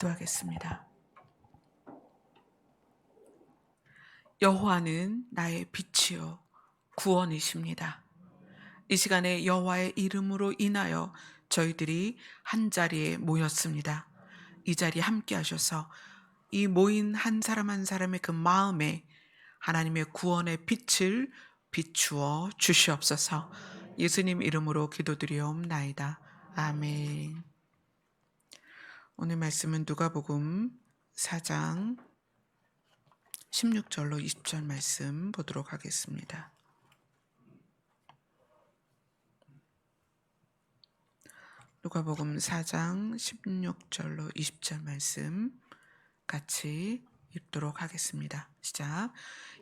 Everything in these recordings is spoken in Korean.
기도하겠습니다. 여호와는 나의 빛이요 구원이십니다. 이 시간에 여호와의 이름으로 인하여 저희들이 한 자리에 모였습니다. 이 자리에 함께 하셔서 이 모인 한 사람 한 사람의 그 마음에 하나님의 구원의 빛을 비추어 주시옵소서. 예수님 이름으로 기도드리옵나이다. 아멘. 오늘 말씀은 누가복음 4장 16절로 20절 말씀 보도록 하겠습니다. 누가복음 4장 16절로 20절 말씀 같이 읽도록 하겠습니다. 시작.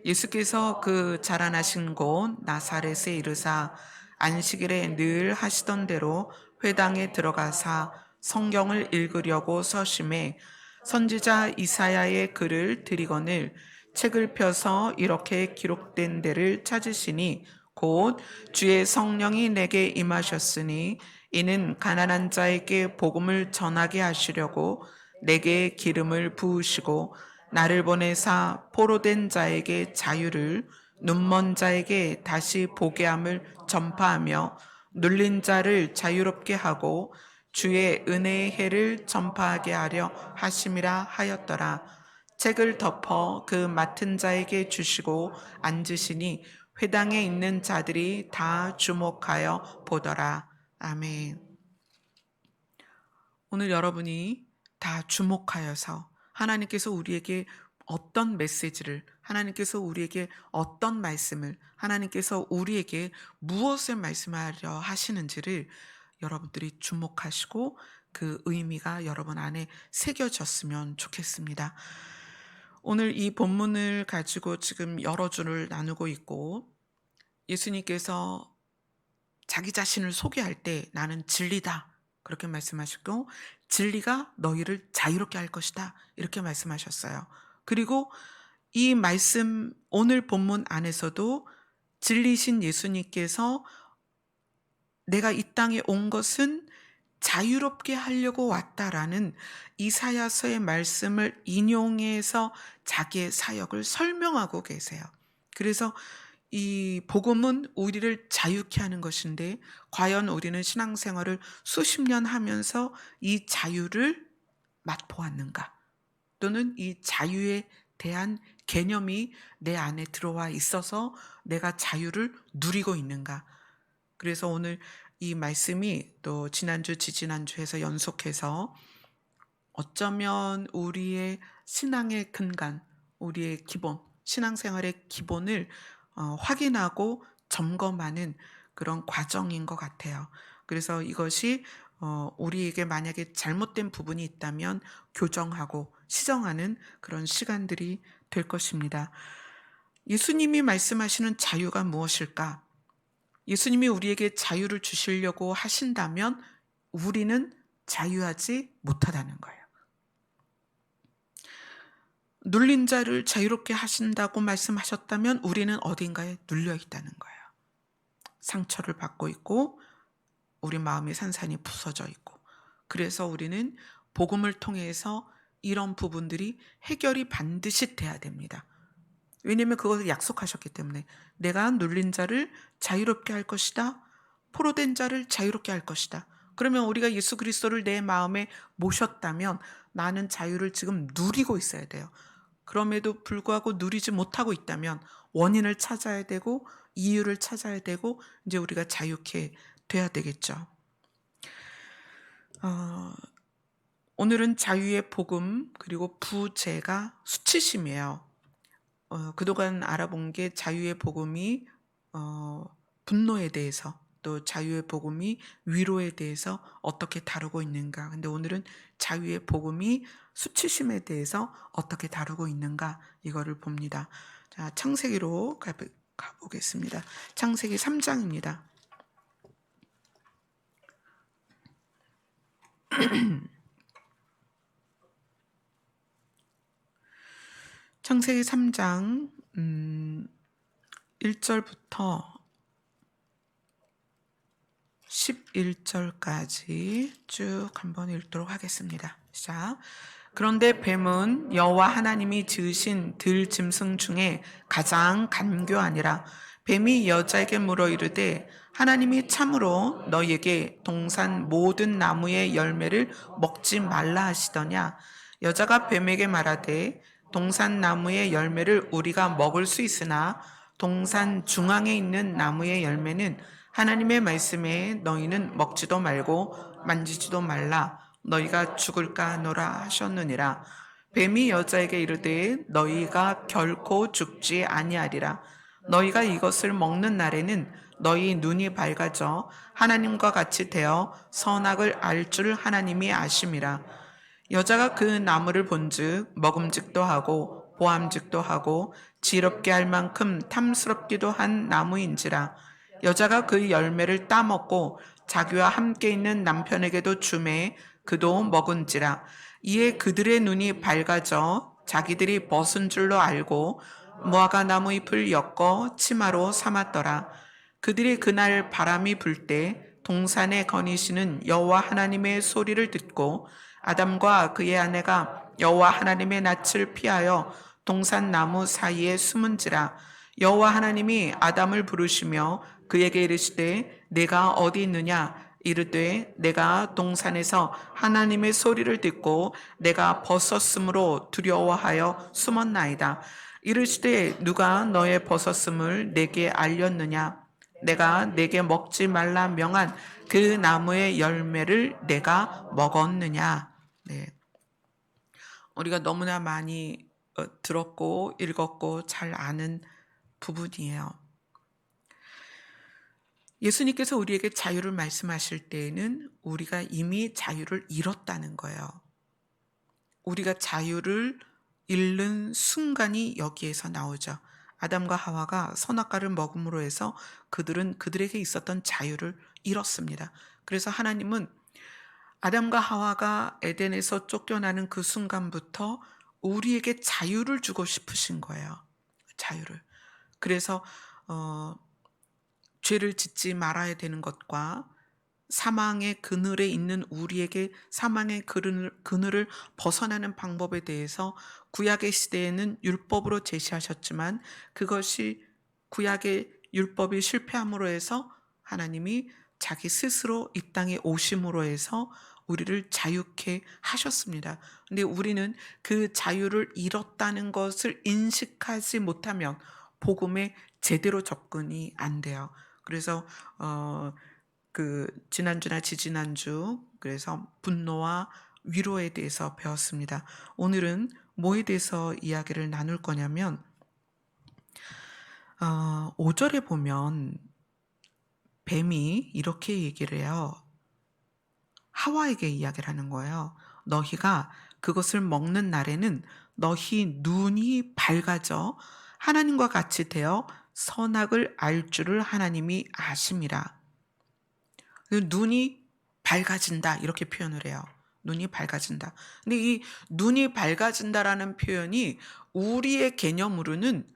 예수께서 그 자라나신 곳 나사렛에 이르사 안식일에 늘 하시던 대로 회당에 들어가사 성경을 읽으려고 서심해 선지자 이사야의 글을 들이거늘 책을 펴서 이렇게 기록된 데를 찾으시니 곧 주의 성령이 내게 임하셨으니 이는 가난한 자에게 복음을 전하게 하시려고 내게 기름을 부으시고 나를 보내사 포로된 자에게 자유를 눈먼 자에게 다시 보게 함을 전파하며 눌린 자를 자유롭게 하고 주의 은혜의 해를 전파하게 하려 하심이라 하였더라. 책을 덮어 그 맡은 자에게 주시고 앉으시니 회당에 있는 자들이 다 주목하여 보더라. 아멘. 오늘 여러분이 다 주목하여서 하나님께서 우리에게 어떤 메시지를, 하나님께서 우리에게 어떤 말씀을, 하나님께서 우리에게 무엇을 말씀하려 하시는지를 여러분들이 주목하시고 그 의미가 여러분 안에 새겨졌으면 좋겠습니다. 오늘 이 본문을 가지고 지금 여러 줄을 나누고 있고 예수님께서 자기 자신을 소개할 때 나는 진리다 그렇게 말씀하시고 진리가 너희를 자유롭게 할 것이다 이렇게 말씀하셨어요. 그리고 이 말씀 오늘 본문 안에서도 진리신 예수님께서 내가 이 땅에 온 것은 자유롭게 하려고 왔다라는 이사야서의 말씀을 인용해서 자기의 사역을 설명하고 계세요. 그래서 이 복음은 우리를 자유케 하는 것인데 과연 우리는 신앙생활을 수십 년 하면서 이 자유를 맛보았는가? 또는 이 자유에 대한 개념이 내 안에 들어와 있어서 내가 자유를 누리고 있는가? 그래서 오늘 이 말씀이 또 지난주, 지지난주에서 연속해서 어쩌면 우리의 신앙의 근간, 우리의 기본, 신앙생활의 기본을 확인하고 점검하는 그런 과정인 것 같아요. 그래서 이것이 우리에게 만약에 잘못된 부분이 있다면 교정하고 시정하는 그런 시간들이 될 것입니다. 예수님이 말씀하시는 자유가 무엇일까? 예수님이 우리에게 자유를 주시려고 하신다면 우리는 자유하지 못하다는 거예요. 눌린 자를 자유롭게 하신다고 말씀하셨다면 우리는 어딘가에 눌려 있다는 거예요. 상처를 받고 있고 우리 마음이 산산이 부서져 있고 그래서 우리는 복음을 통해서 이런 부분들이 해결이 반드시 돼야 됩니다. 왜냐하면 그것을 약속하셨기 때문에 내가 눌린 자를 자유롭게 할 것이다. 포로된 자를 자유롭게 할 것이다. 그러면 우리가 예수 그리스도를 내 마음에 모셨다면 나는 자유를 지금 누리고 있어야 돼요. 그럼에도 불구하고 누리지 못하고 있다면 원인을 찾아야 되고 이유를 찾아야 되고 이제 우리가 자유케 돼야 되겠죠. 오늘은 자유의 복음 그리고 부제가 수치심이에요. 그동안 알아본 게 자유의 복음이 분노에 대해서 또 자유의 복음이 위로에 대해서 어떻게 다루고 있는가. 근데 오늘은 자유의 복음이 수치심에 대해서 어떻게 다루고 있는가 이거를 봅니다. 자, 창세기로 가보겠습니다. 창세기 3장입니다. 창세기 3장 1절부터 11절까지 쭉 한번 읽도록 하겠습니다. 시작. 그런데 뱀은 여호와 하나님이 지으신 들짐승 중에 가장 간교하니라. 뱀이 여자에게 물어 이르되 하나님이 참으로 너희에게 동산 모든 나무의 열매를 먹지 말라 하시더냐. 여자가 뱀에게 말하되 동산 나무의 열매를 우리가 먹을 수 있으나 동산 중앙에 있는 나무의 열매는 하나님의 말씀에 너희는 먹지도 말고 만지지도 말라. 너희가 죽을까 하노라 하셨느니라. 뱀이 여자에게 이르되 너희가 결코 죽지 아니하리라. 너희가 이것을 먹는 날에는 너희 눈이 밝아져 하나님과 같이 되어 선악을 알 줄 하나님이 아심이라. 여자가 그 나무를 본즉 먹음직도 하고 보암직도 하고 지럽게 할 만큼 탐스럽기도 한 나무인지라. 여자가 그 열매를 따먹고 자기와 함께 있는 남편에게도 주매 그도 먹은지라. 이에 그들의 눈이 밝아져 자기들이 벗은 줄로 알고 무화과 나무 잎을 엮어 치마로 삼았더라. 그들이 그날 바람이 불 때 동산에 거니시는 여호와 하나님의 소리를 듣고 아담과 그의 아내가 여호와 하나님의 낯을 피하여 동산 나무 사이에 숨은지라. 여호와 하나님이 아담을 부르시며 그에게 이르시되 내가 어디 있느냐. 이르되 내가 동산에서 하나님의 소리를 듣고 내가 벗었으므로 두려워하여 숨었나이다. 이르시되 누가 너의 벗었음을 내게 알렸느냐. 내가 내게 먹지 말라 명한 그 나무의 열매를 내가 먹었느냐. 네. 우리가 너무나 많이 들었고 읽었고 잘 아는 부분이에요. 예수님께서 우리에게 자유를 말씀하실 때에는 우리가 이미 자유를 잃었다는 거예요. 우리가 자유를 잃는 순간이 여기에서 나오죠. 아담과 하와가 선악과를 먹음으로 해서 그들은 그들에게 있었던 자유를 잃었습니다. 그래서 하나님은 아담과 하와가 에덴에서 쫓겨나는 그 순간부터 우리에게 자유를 주고 싶으신 거예요. 자유를. 그래서 죄를 짓지 말아야 되는 것과 사망의 그늘에 있는 우리에게 사망의 그늘을 벗어나는 방법에 대해서 구약의 시대에는 율법으로 제시하셨지만 그것이 구약의 율법이 실패함으로 해서 하나님이 자기 스스로 이 땅에 오심으로 해서 우리를 자유케 하셨습니다. 근데 우리는 그 자유를 잃었다는 것을 인식하지 못하면 복음에 제대로 접근이 안 돼요. 그래서 지난주나 지지난주 그래서 분노와 위로에 대해서 배웠습니다. 오늘은 뭐에 대해서 이야기를 나눌 거냐면 5절에 보면 뱀이 이렇게 얘기를 해요. 하와에게 이야기를 하는 거예요. 너희가 그것을 먹는 날에는 너희 눈이 밝아져 하나님과 같이 되어 선악을 알 줄을 하나님이 아심이라. 눈이 밝아진다 이렇게 표현을 해요. 눈이 밝아진다. 근데 이 눈이 밝아진다라는 표현이 우리의 개념으로는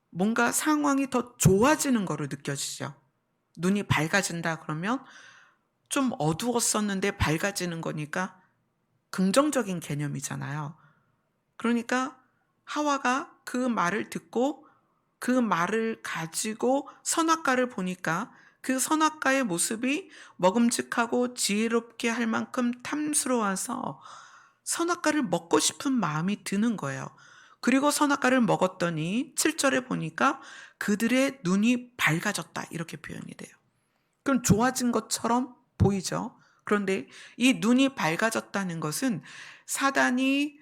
뭔가 상황이 더 좋아지는 거로 느껴지죠. 눈이 밝아진다 그러면 좀 어두웠었는데 밝아지는 거니까 긍정적인 개념이잖아요. 그러니까 하와가 그 말을 듣고 그 말을 가지고 선악과를 보니까 그 선악과의 모습이 먹음직하고 지혜롭게 할 만큼 탐스러워서 선악과를 먹고 싶은 마음이 드는 거예요. 그리고 선악과를 먹었더니 7절에 보니까 그들의 눈이 밝아졌다 이렇게 표현이 돼요. 그럼 좋아진 것처럼 보이죠. 그런데 이 눈이 밝아졌다는 것은 사단이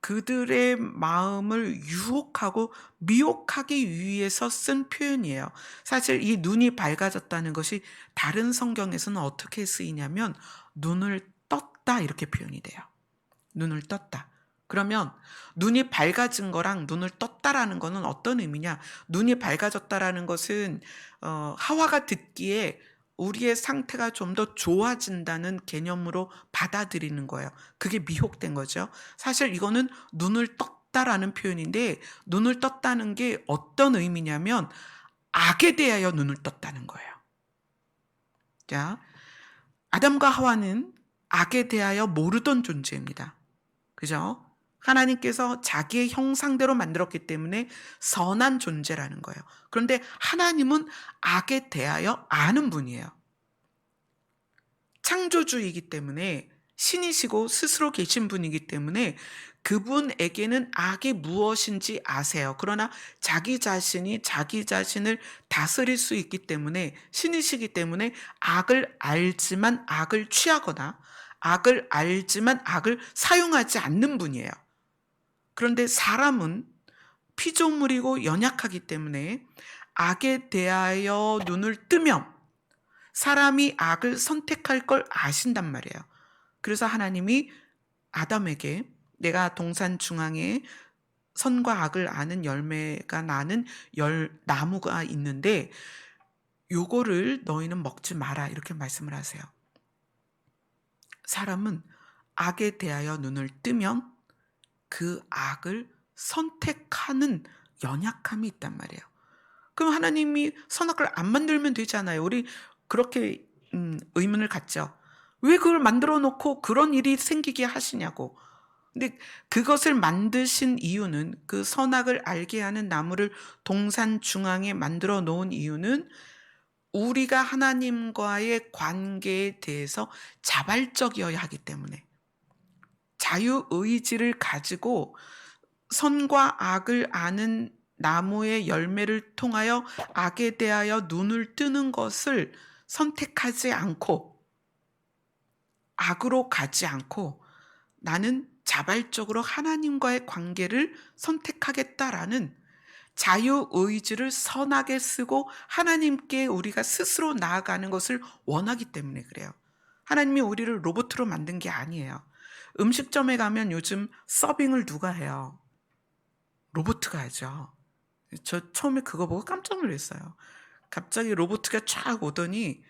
그들의 마음을 유혹하고 미혹하기 위해서 쓴 표현이에요. 사실 이 눈이 밝아졌다는 것이 다른 성경에서는 어떻게 쓰이냐면 눈을 떴다 이렇게 표현이 돼요. 눈을 떴다. 그러면 눈이 밝아진 거랑 눈을 떴다라는 거는 어떤 의미냐? 눈이 밝아졌다라는 것은 하와가 듣기에 우리의 상태가 좀 더 좋아진다는 개념으로 받아들이는 거예요. 그게 미혹된 거죠. 사실 이거는 눈을 떴다라는 표현인데 눈을 떴다는 게 어떤 의미냐면 악에 대하여 눈을 떴다는 거예요. 자, 아담과 하와는 악에 대하여 모르던 존재입니다. 그죠? 하나님께서 자기의 형상대로 만들었기 때문에 선한 존재라는 거예요. 그런데 하나님은 악에 대하여 아는 분이에요. 창조주이기 때문에 신이시고 스스로 계신 분이기 때문에 그분에게는 악이 무엇인지 아세요. 그러나 자기 자신이 자기 자신을 다스릴 수 있기 때문에 신이시기 때문에 악을 알지만 악을 취하거나 악을 알지만 악을 사용하지 않는 분이에요. 그런데 사람은 피조물이고 연약하기 때문에 악에 대하여 눈을 뜨면 사람이 악을 선택할 걸 아신단 말이에요. 그래서 하나님이 아담에게 내가 동산 중앙에 선과 악을 아는 열매가 나는 나무가 있는데 요거를 너희는 먹지 마라 이렇게 말씀을 하세요. 사람은 악에 대하여 눈을 뜨면 그 악을 선택하는 연약함이 있단 말이에요. 그럼 하나님이 선악을 안 만들면 되잖아요. 우리 그렇게 의문을 갖죠. 왜 그걸 만들어 놓고 그런 일이 생기게 하시냐고. 근데 그것을 만드신 이유는 그 선악을 알게 하는 나무를 동산 중앙에 만들어 놓은 이유는 우리가 하나님과의 관계에 대해서 자발적이어야 하기 때문에 자유의지를 가지고 선과 악을 아는 나무의 열매를 통하여 악에 대하여 눈을 뜨는 것을 선택하지 않고 악으로 가지 않고 나는 자발적으로 하나님과의 관계를 선택하겠다라는 자유의지를 선하게 쓰고 하나님께 우리가 스스로 나아가는 것을 원하기 때문에 그래요. 하나님이 우리를 로봇으로 만든 게 아니에요. 음식점에 가면 요즘 서빙을 누가 해요? 로봇가 하죠. 저 처음에 그거 보고 깜짝 놀랐어요. 갑자기 로봇가 쫙 오더니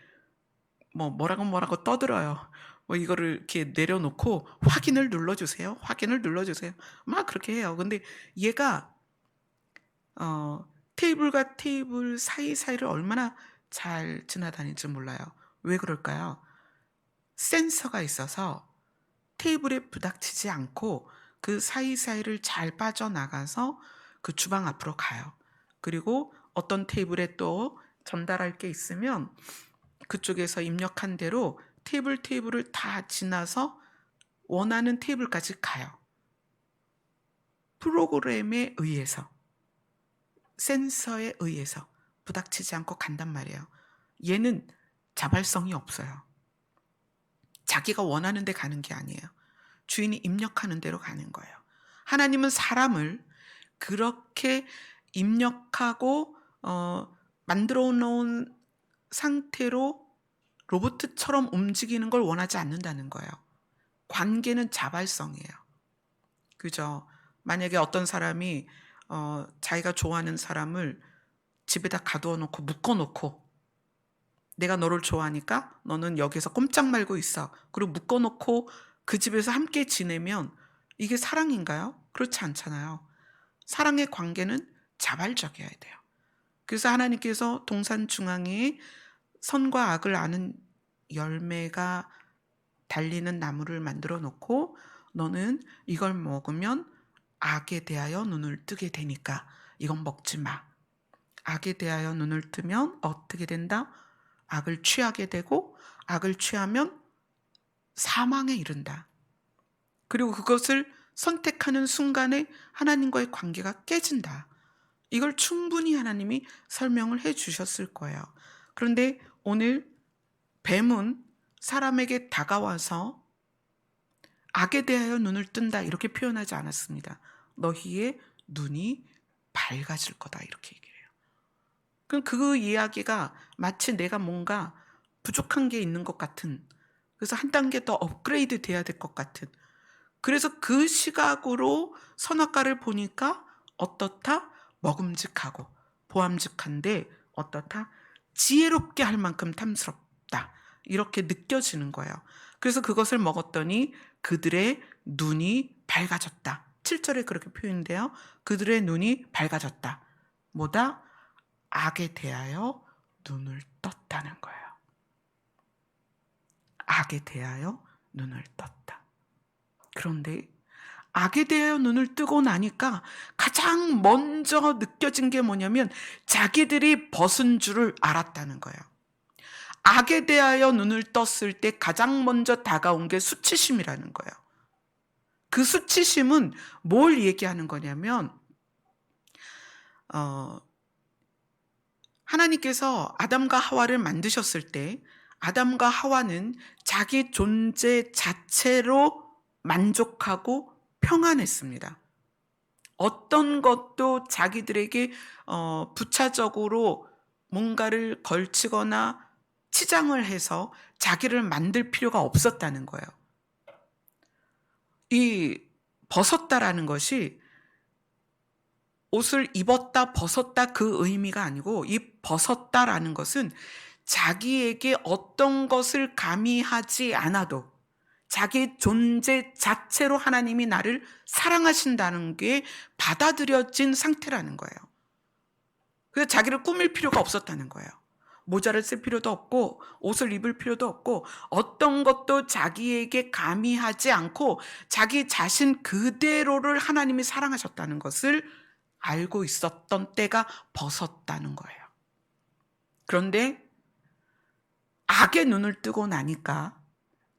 뭐라고 떠들어요. 이거를 이렇게 내려놓고 확인을 눌러주세요. 확인을 눌러주세요. 막 그렇게 해요. 근데 얘가 테이블과 테이블 사이사이를 얼마나 잘 지나다닐지 몰라요. 왜 그럴까요? 센서가 있어서 테이블에 부닥치지 않고 그 사이사이를 잘 빠져나가서 그 주방 앞으로 가요. 그리고 어떤 테이블에 또 전달할 게 있으면 그쪽에서 입력한 대로 테이블을 다 지나서 원하는 테이블까지 가요. 프로그램에 의해서, 센서에 의해서 부닥치지 않고 간단 말이에요. 얘는 자발성이 없어요. 자기가 원하는 데 가는 게 아니에요. 주인이 입력하는 대로 가는 거예요. 하나님은 사람을 그렇게 입력하고 만들어 놓은 상태로 로봇처럼 움직이는 걸 원하지 않는다는 거예요. 관계는 자발성이에요. 그죠? 만약에 어떤 사람이 자기가 좋아하는 사람을 집에다 가두어 놓고 묶어 놓고 내가 너를 좋아하니까 너는 여기서 꼼짝 말고 있어. 그리고 묶어 놓고 그 집에서 함께 지내면 이게 사랑인가요? 그렇지 않잖아요. 사랑의 관계는 자발적이어야 돼요. 그래서 하나님께서 동산 중앙에 선과 악을 아는 열매가 달리는 나무를 만들어 놓고 너는 이걸 먹으면 악에 대하여 눈을 뜨게 되니까 이건 먹지 마. 악에 대하여 눈을 뜨면 어떻게 된다? 악을 취하게 되고 악을 취하면 사망에 이른다. 그리고 그것을 선택하는 순간에 하나님과의 관계가 깨진다. 이걸 충분히 하나님이 설명을 해 주셨을 거예요. 그런데 오늘 뱀은 사람에게 다가와서 악에 대하여 눈을 뜬다 이렇게 표현하지 않았습니다. 너희의 눈이 밝아질 거다 이렇게 얘기해요. 그럼 그 이야기가 마치 내가 뭔가 부족한 게 있는 것 같은, 그래서 한 단계 더 업그레이드 돼야 될 것 같은, 그래서 그 시각으로 선악과를 보니까 어떻다? 먹음직하고 보암직한데 어떻다? 지혜롭게 할 만큼 탐스럽다. 이렇게 느껴지는 거예요. 그래서 그것을 먹었더니 그들의 눈이 밝아졌다. 7절에 그렇게 표현돼요. 그들의 눈이 밝아졌다. 뭐다? 악에 대하여 눈을 떴다는 거예요. 악에 대하여 눈을 떴다. 그런데 악에 대하여 눈을 뜨고 나니까 가장 먼저 느껴진 게 뭐냐면 자기들이 벗은 줄을 알았다는 거예요. 악에 대하여 눈을 떴을 때 가장 먼저 다가온 게 수치심이라는 거예요. 그 수치심은 뭘 얘기하는 거냐면 하나님께서 아담과 하와를 만드셨을 때 아담과 하와는 자기 존재 자체로 만족하고 평안했습니다. 어떤 것도 자기들에게 부차적으로 뭔가를 걸치거나 치장을 해서 자기를 만들 필요가 없었다는 거예요. 이 벗었다라는 것이 옷을 입었다 벗었다 그 의미가 아니고, 이 벗었다라는 것은 자기에게 어떤 것을 가미하지 않아도 자기 존재 자체로 하나님이 나를 사랑하신다는 게 받아들여진 상태라는 거예요. 그래서 자기를 꾸밀 필요가 없었다는 거예요. 모자를 쓸 필요도 없고 옷을 입을 필요도 없고 어떤 것도 자기에게 가미하지 않고 자기 자신 그대로를 하나님이 사랑하셨다는 것을 알고 있었던 때가 벗었다는 거예요. 그런데 악의 눈을 뜨고 나니까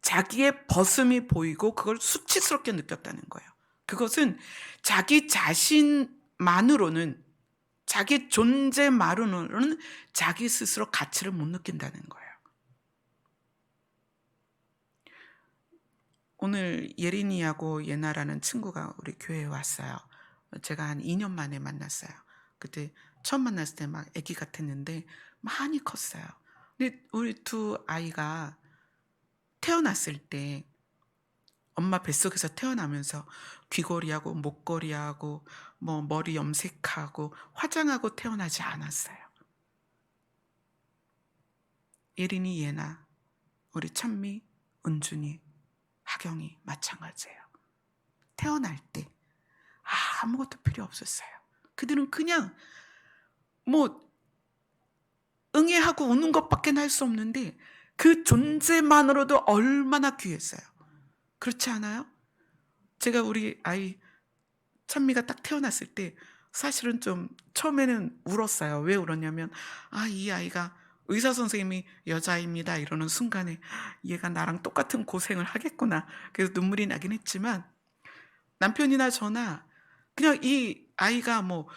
자기의 벗음이 보이고 그걸 수치스럽게 느꼈다는 거예요. 그것은 자기 자신만으로는, 자기 존재만으로는 자기 스스로 가치를 못 느낀다는 거예요. 오늘 예린이하고 예나라는 친구가 우리 교회에 왔어요. 제가 한 2년 만에 만났어요. 그때 처음 만났을 때 막 아기 같았는데 많이 컸어요. 근데 우리 두 아이가 태어났을 때 엄마 뱃속에서 태어나면서 귀걸이하고 목걸이하고 뭐 머리 염색하고 화장하고 태어나지 않았어요. 예린이, 예나, 우리 찬미, 은준이, 하경이 마찬가지예요. 태어날 때 아무것도 필요 없었어요. 그들은 그냥 뭐 응애하고 우는 것밖에 할 수 없는데 그 존재만으로도 얼마나 귀했어요. 그렇지 않아요? 제가 우리 아이 찬미가 딱 태어났을 때 사실은 좀 처음에는 울었어요. 왜 울었냐면 이 아이가 의사 선생님이 여자입니다 이러는 순간에 얘가 나랑 똑같은 고생을 하겠구나. 그래서 눈물이 나긴 했지만 남편이나 저나 그냥 이 아이가 뭐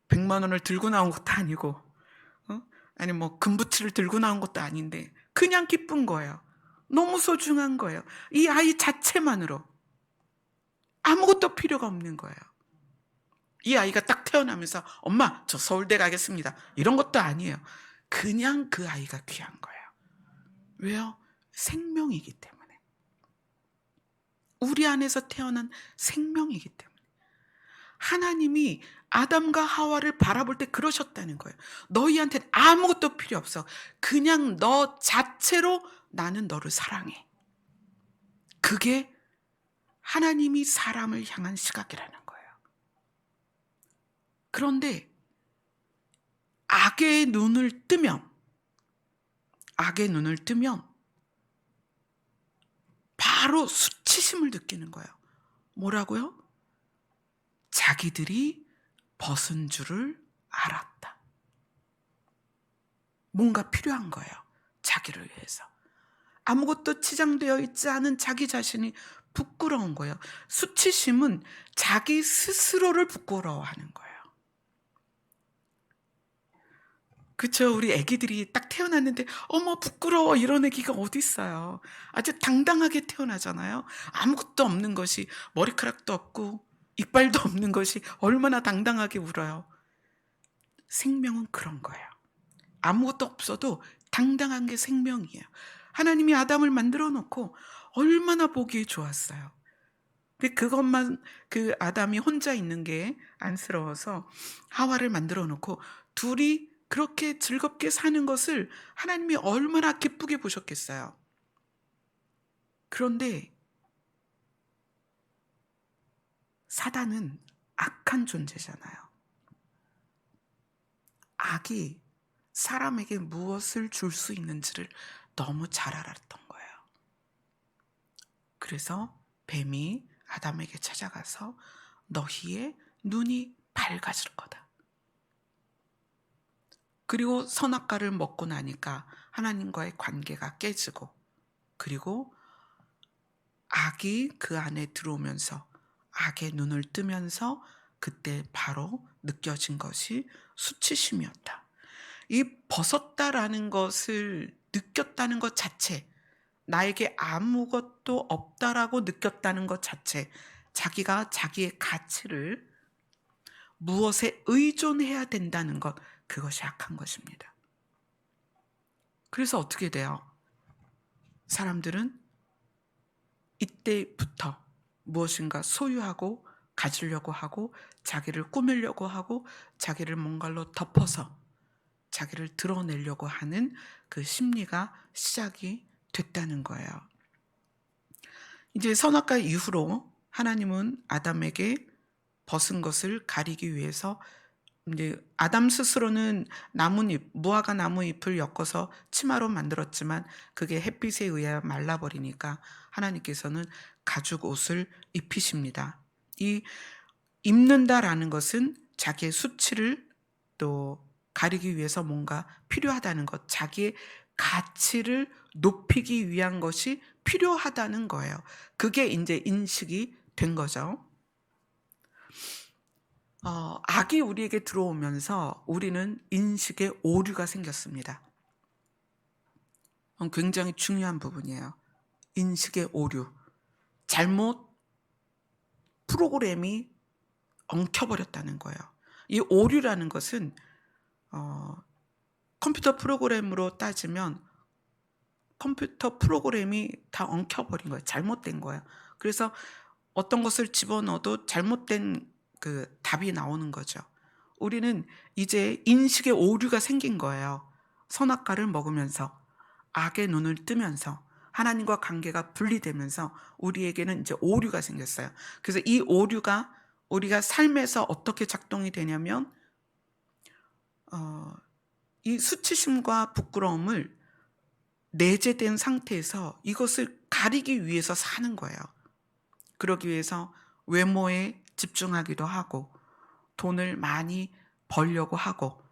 100만 원을 들고 나온 것도 아니고 아니 뭐 금부치를 들고 나온 것도 아닌데 그냥 기쁜 거예요. 너무 소중한 거예요. 이 아이 자체만으로 아무것도 필요가 없는 거예요. 이 아이가 딱 태어나면서 엄마 저 서울대 가겠습니다 이런 것도 아니에요. 그냥 그 아이가 귀한 거예요. 왜요? 생명이기 때문에. 우리 안에서 태어난 생명이기 때문에. 하나님이 아담과 하와를 바라볼 때 그러셨다는 거예요. 너희한테는 아무것도 필요 없어. 그냥 너 자체로 나는 너를 사랑해. 그게 하나님이 사람을 향한 시각이라는 거예요. 그런데 악의 눈을 뜨면 바로 수치심을 느끼는 거예요. 뭐라고요? 자기들이 벗은 줄을 알았다. 뭔가 필요한 거예요. 자기를 위해서. 아무것도 치장되어 있지 않은 자기 자신이 부끄러운 거예요. 수치심은 자기 스스로를 부끄러워하는 거예요. 그쵸? 우리 애기들이 딱 태어났는데 어머 부끄러워 이런 애기가 어디 있어요. 아주 당당하게 태어나잖아요. 아무것도 없는 것이, 머리카락도 없고 이빨도 없는 것이 얼마나 당당하게 울어요. 생명은 그런 거예요. 아무것도 없어도 당당한 게 생명이에요. 하나님이 아담을 만들어 놓고 얼마나 보기에 좋았어요. 근데 그것만, 그 아담이 혼자 있는 게 안쓰러워서 하와를 만들어 놓고 둘이 그렇게 즐겁게 사는 것을 하나님이 얼마나 기쁘게 보셨겠어요. 그런데 사단은 악한 존재잖아요. 악이 사람에게 무엇을 줄 수 있는지를 너무 잘 알았던 거예요. 그래서 뱀이 아담에게 찾아가서 너희의 눈이 밝아질 거다. 그리고 선악과를 먹고 나니까 하나님과의 관계가 깨지고, 그리고 악이 그 안에 들어오면서 악의 눈을 뜨면서 그때 바로 느껴진 것이 수치심이었다. 이 벗었다라는 것을 느꼈다는 것 자체, 나에게 아무것도 없다라고 느꼈다는 것 자체, 자기가 자기의 가치를 무엇에 의존해야 된다는 것, 그것이 악한 것입니다. 그래서 어떻게 돼요? 사람들은 이때부터 무엇인가 소유하고 가지려고 하고 자기를 꾸미려고 하고 자기를 뭔가로 덮어서 자기를 드러내려고 하는 그 심리가 시작이 됐다는 거예요. 이제 선악과 이후로 하나님은 아담에게 벗은 것을 가리기 위해서 이제 아담 스스로는 나뭇잎, 무화과 나무잎을 엮어서 치마로 만들었지만 그게 햇빛에 의해 말라버리니까 하나님께서는 가죽 옷을 입히십니다. 이 입는다라는 것은 자기의 수치를 또 가리기 위해서 뭔가 필요하다는 것, 자기의 가치를 높이기 위한 것이 필요하다는 거예요. 그게 이제 인식이 된 거죠. 악이 우리에게 들어오면서 우리는 인식의 오류가 생겼습니다. 굉장히 중요한 부분이에요. 인식의 오류. 잘못 프로그램이 엉켜버렸다는 거예요. 이 오류라는 것은 컴퓨터 프로그램으로 따지면 컴퓨터 프로그램이 다 엉켜버린 거예요. 잘못된 거예요. 그래서 어떤 것을 집어넣어도 잘못된 그 답이 나오는 거죠. 우리는 이제 인식의 오류가 생긴 거예요. 선악과를 먹으면서 악의 눈을 뜨면서 하나님과 관계가 분리되면서 우리에게는 이제 오류가 생겼어요. 그래서 이 오류가 우리가 삶에서 어떻게 작동이 되냐면 이 수치심과 부끄러움을 내재된 상태에서 이것을 가리기 위해서 사는 거예요. 그러기 위해서 외모에 집중하기도 하고 돈을 많이 벌려고 하고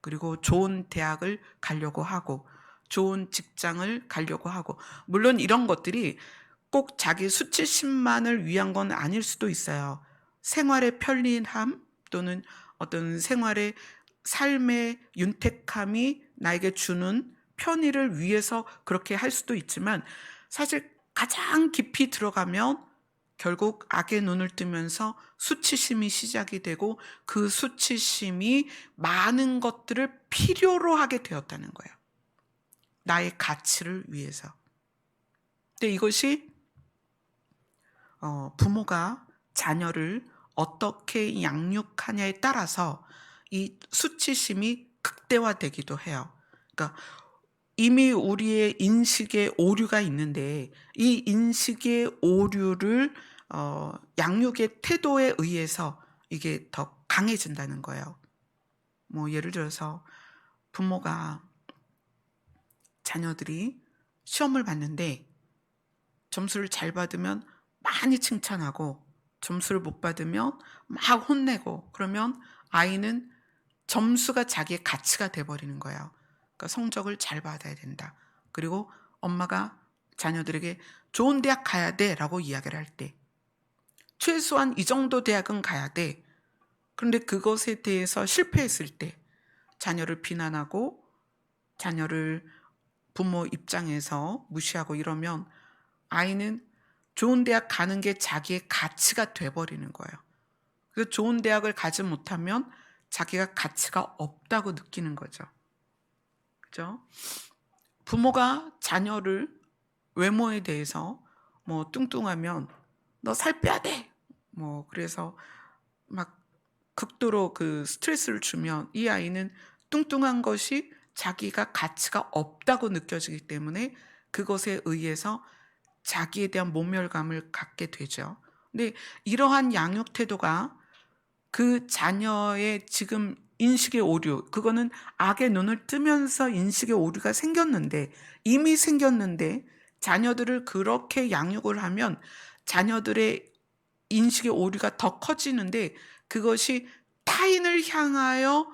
그리고 좋은 대학을 가려고 하고 좋은 직장을 가려고 하고 물론 이런 것들이 꼭 자기 수치심만을 위한 건 아닐 수도 있어요. 생활의 편리함 또는 어떤 생활의 삶의 윤택함이 나에게 주는 편의를 위해서 그렇게 할 수도 있지만 사실 가장 깊이 들어가면 결국 악의 눈을 뜨면서 수치심이 시작이 되고 그 수치심이 많은 것들을 필요로 하게 되었다는 거예요. 나의 가치를 위해서. 근데 이것이 부모가 자녀를 어떻게 양육하냐에 따라서 이 수치심이 극대화되기도 해요. 그러니까 이미 우리의 인식의 오류가 있는데 이 인식의 오류를 양육의 태도에 의해서 이게 더 강해진다는 거예요. 뭐 예를 들어서 부모가 자녀들이 시험을 봤는데 점수를 잘 받으면 많이 칭찬하고 점수를 못 받으면 막 혼내고 그러면 아이는 점수가 자기의 가치가 돼버리는 거예요. 그러니까 성적을 잘 받아야 된다. 그리고 엄마가 자녀들에게 좋은 대학 가야 돼 라고 이야기를 할 때 최소한 이 정도 대학은 가야 돼. 그런데 그것에 대해서 실패했을 때 자녀를 비난하고 자녀를 부모 입장에서 무시하고 이러면 아이는 좋은 대학 가는 게 자기의 가치가 돼버리는 거예요. 그래서 좋은 대학을 가지 못하면 자기가 가치가 없다고 느끼는 거죠. 그죠? 부모가 자녀를 외모에 대해서 뭐 뚱뚱하면 너 살 빼야 돼. 뭐 그래서 막 극도로 그 스트레스를 주면 이 아이는 뚱뚱한 것이 자기가 가치가 없다고 느껴지기 때문에 그것에 의해서 자기에 대한 모멸감을 갖게 되죠. 근데 이러한 양육 태도가 그 자녀의 지금 인식의 오류, 그거는 악의 눈을 뜨면서 인식의 오류가 생겼는데 이미 생겼는데 자녀들을 그렇게 양육을 하면 자녀들의 인식의 오류가 더 커지는데 그것이 타인을 향하여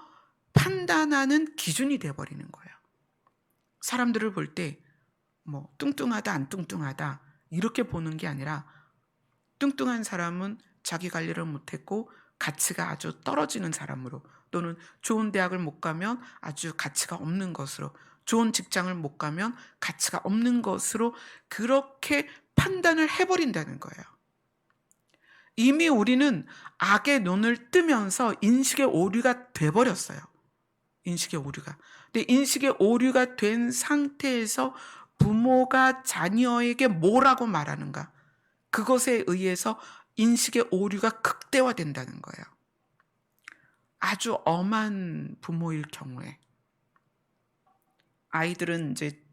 판단하는 기준이 돼 버리는 거예요. 사람들을 볼 때 뭐 뚱뚱하다 안 뚱뚱하다 이렇게 보는 게 아니라 뚱뚱한 사람은 자기 관리를 못했고 가치가 아주 떨어지는 사람으로, 또는 좋은 대학을 못 가면 아주 가치가 없는 것으로, 좋은 직장을 못 가면 가치가 없는 것으로 그렇게 판단을 해버린다는 거예요. 이미 우리는 악의 눈을 뜨면서 인식의 오류가 돼버렸어요. 인식의 오류가. 근데 인식의 오류가 된 상태에서 부모가 자녀에게 뭐라고 말하는가, 그것에 의해서 인식의 오류가 극대화된다는 거예요. 아주 엄한 부모일 경우에 아이들은 이제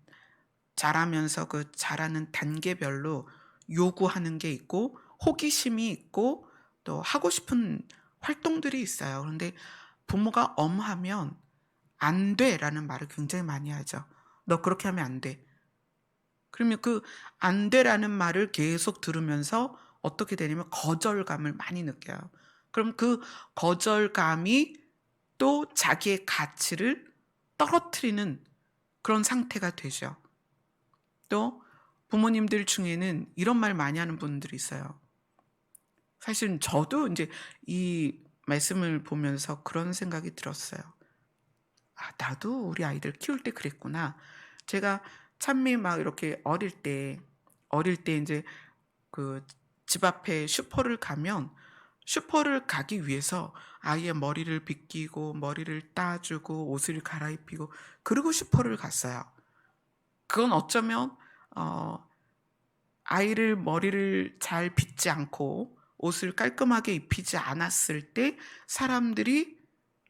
자라면서 그 자라는 단계별로 요구하는 게 있고 호기심이 있고 또 하고 싶은 활동들이 있어요. 그런데 부모가 엄하면 안 돼라는 말을 굉장히 많이 하죠. 너 그렇게 하면 안 돼. 그러면 그 안 돼라는 말을 계속 들으면서 어떻게 되냐면 거절감을 많이 느껴요. 그럼 그 거절감이 또 자기의 가치를 떨어뜨리는 그런 상태가 되죠. 또 부모님들 중에는 이런 말 많이 하는 분들이 있어요. 사실은 저도 이제 이 말씀을 보면서 그런 생각이 들었어요. 아, 나도 우리 아이들 키울 때 그랬구나. 제가 찬미 막 이렇게 어릴 때 이제 그 집 앞에 슈퍼를 가면, 슈퍼를 가기 위해서 아이의 머리를 빗기고 머리를 따주고 옷을 갈아입히고 그리고 슈퍼를 갔어요. 그건 어쩌면 어 아이를 머리를 잘 빗지 않고 옷을 깔끔하게 입히지 않았을 때 사람들이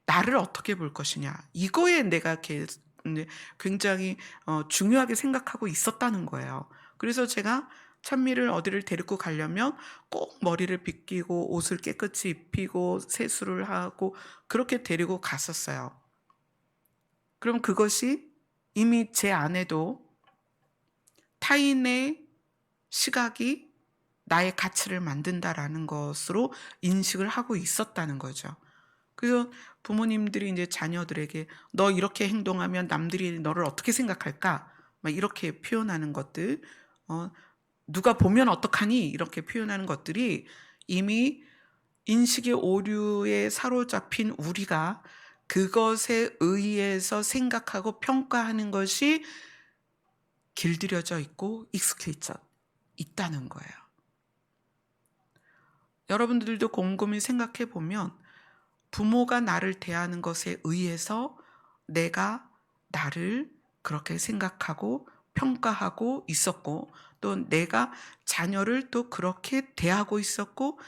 나를 어떻게 볼 것이냐, 이거에 내가 네, 굉장히 중요하게 생각하고 있었다는 거예요. 그래서 제가 찬미를 어디를 데리고 가려면 꼭 머리를 빗기고 옷을 깨끗이 입히고 세수를 하고 그렇게 데리고 갔었어요. 그럼 그것이 이미 제 안에도 타인의 시각이 나의 가치를 만든다라는 것으로 인식을 하고 있었다는 거죠. 그래서 부모님들이 이제 자녀들에게 "너 이렇게 행동하면 남들이 너를 어떻게 생각할까?" 막 이렇게 표현하는 것들, 어 "누가 보면 어떡하니?" 이렇게 표현하는 것들이 이미 인식의 오류에 사로잡힌 우리가 그것에 의해서 생각하고 평가하는 것이 길들여져 있고 익숙해져 있다는 거예요. 여러분들도 곰곰이 생각해 보면 부모가 나를 대하는 것에 의해서 내가 나를 그렇게 생각하고 평가하고 있었고, 또 내가 자녀를 또 그렇게 대하고 있었고,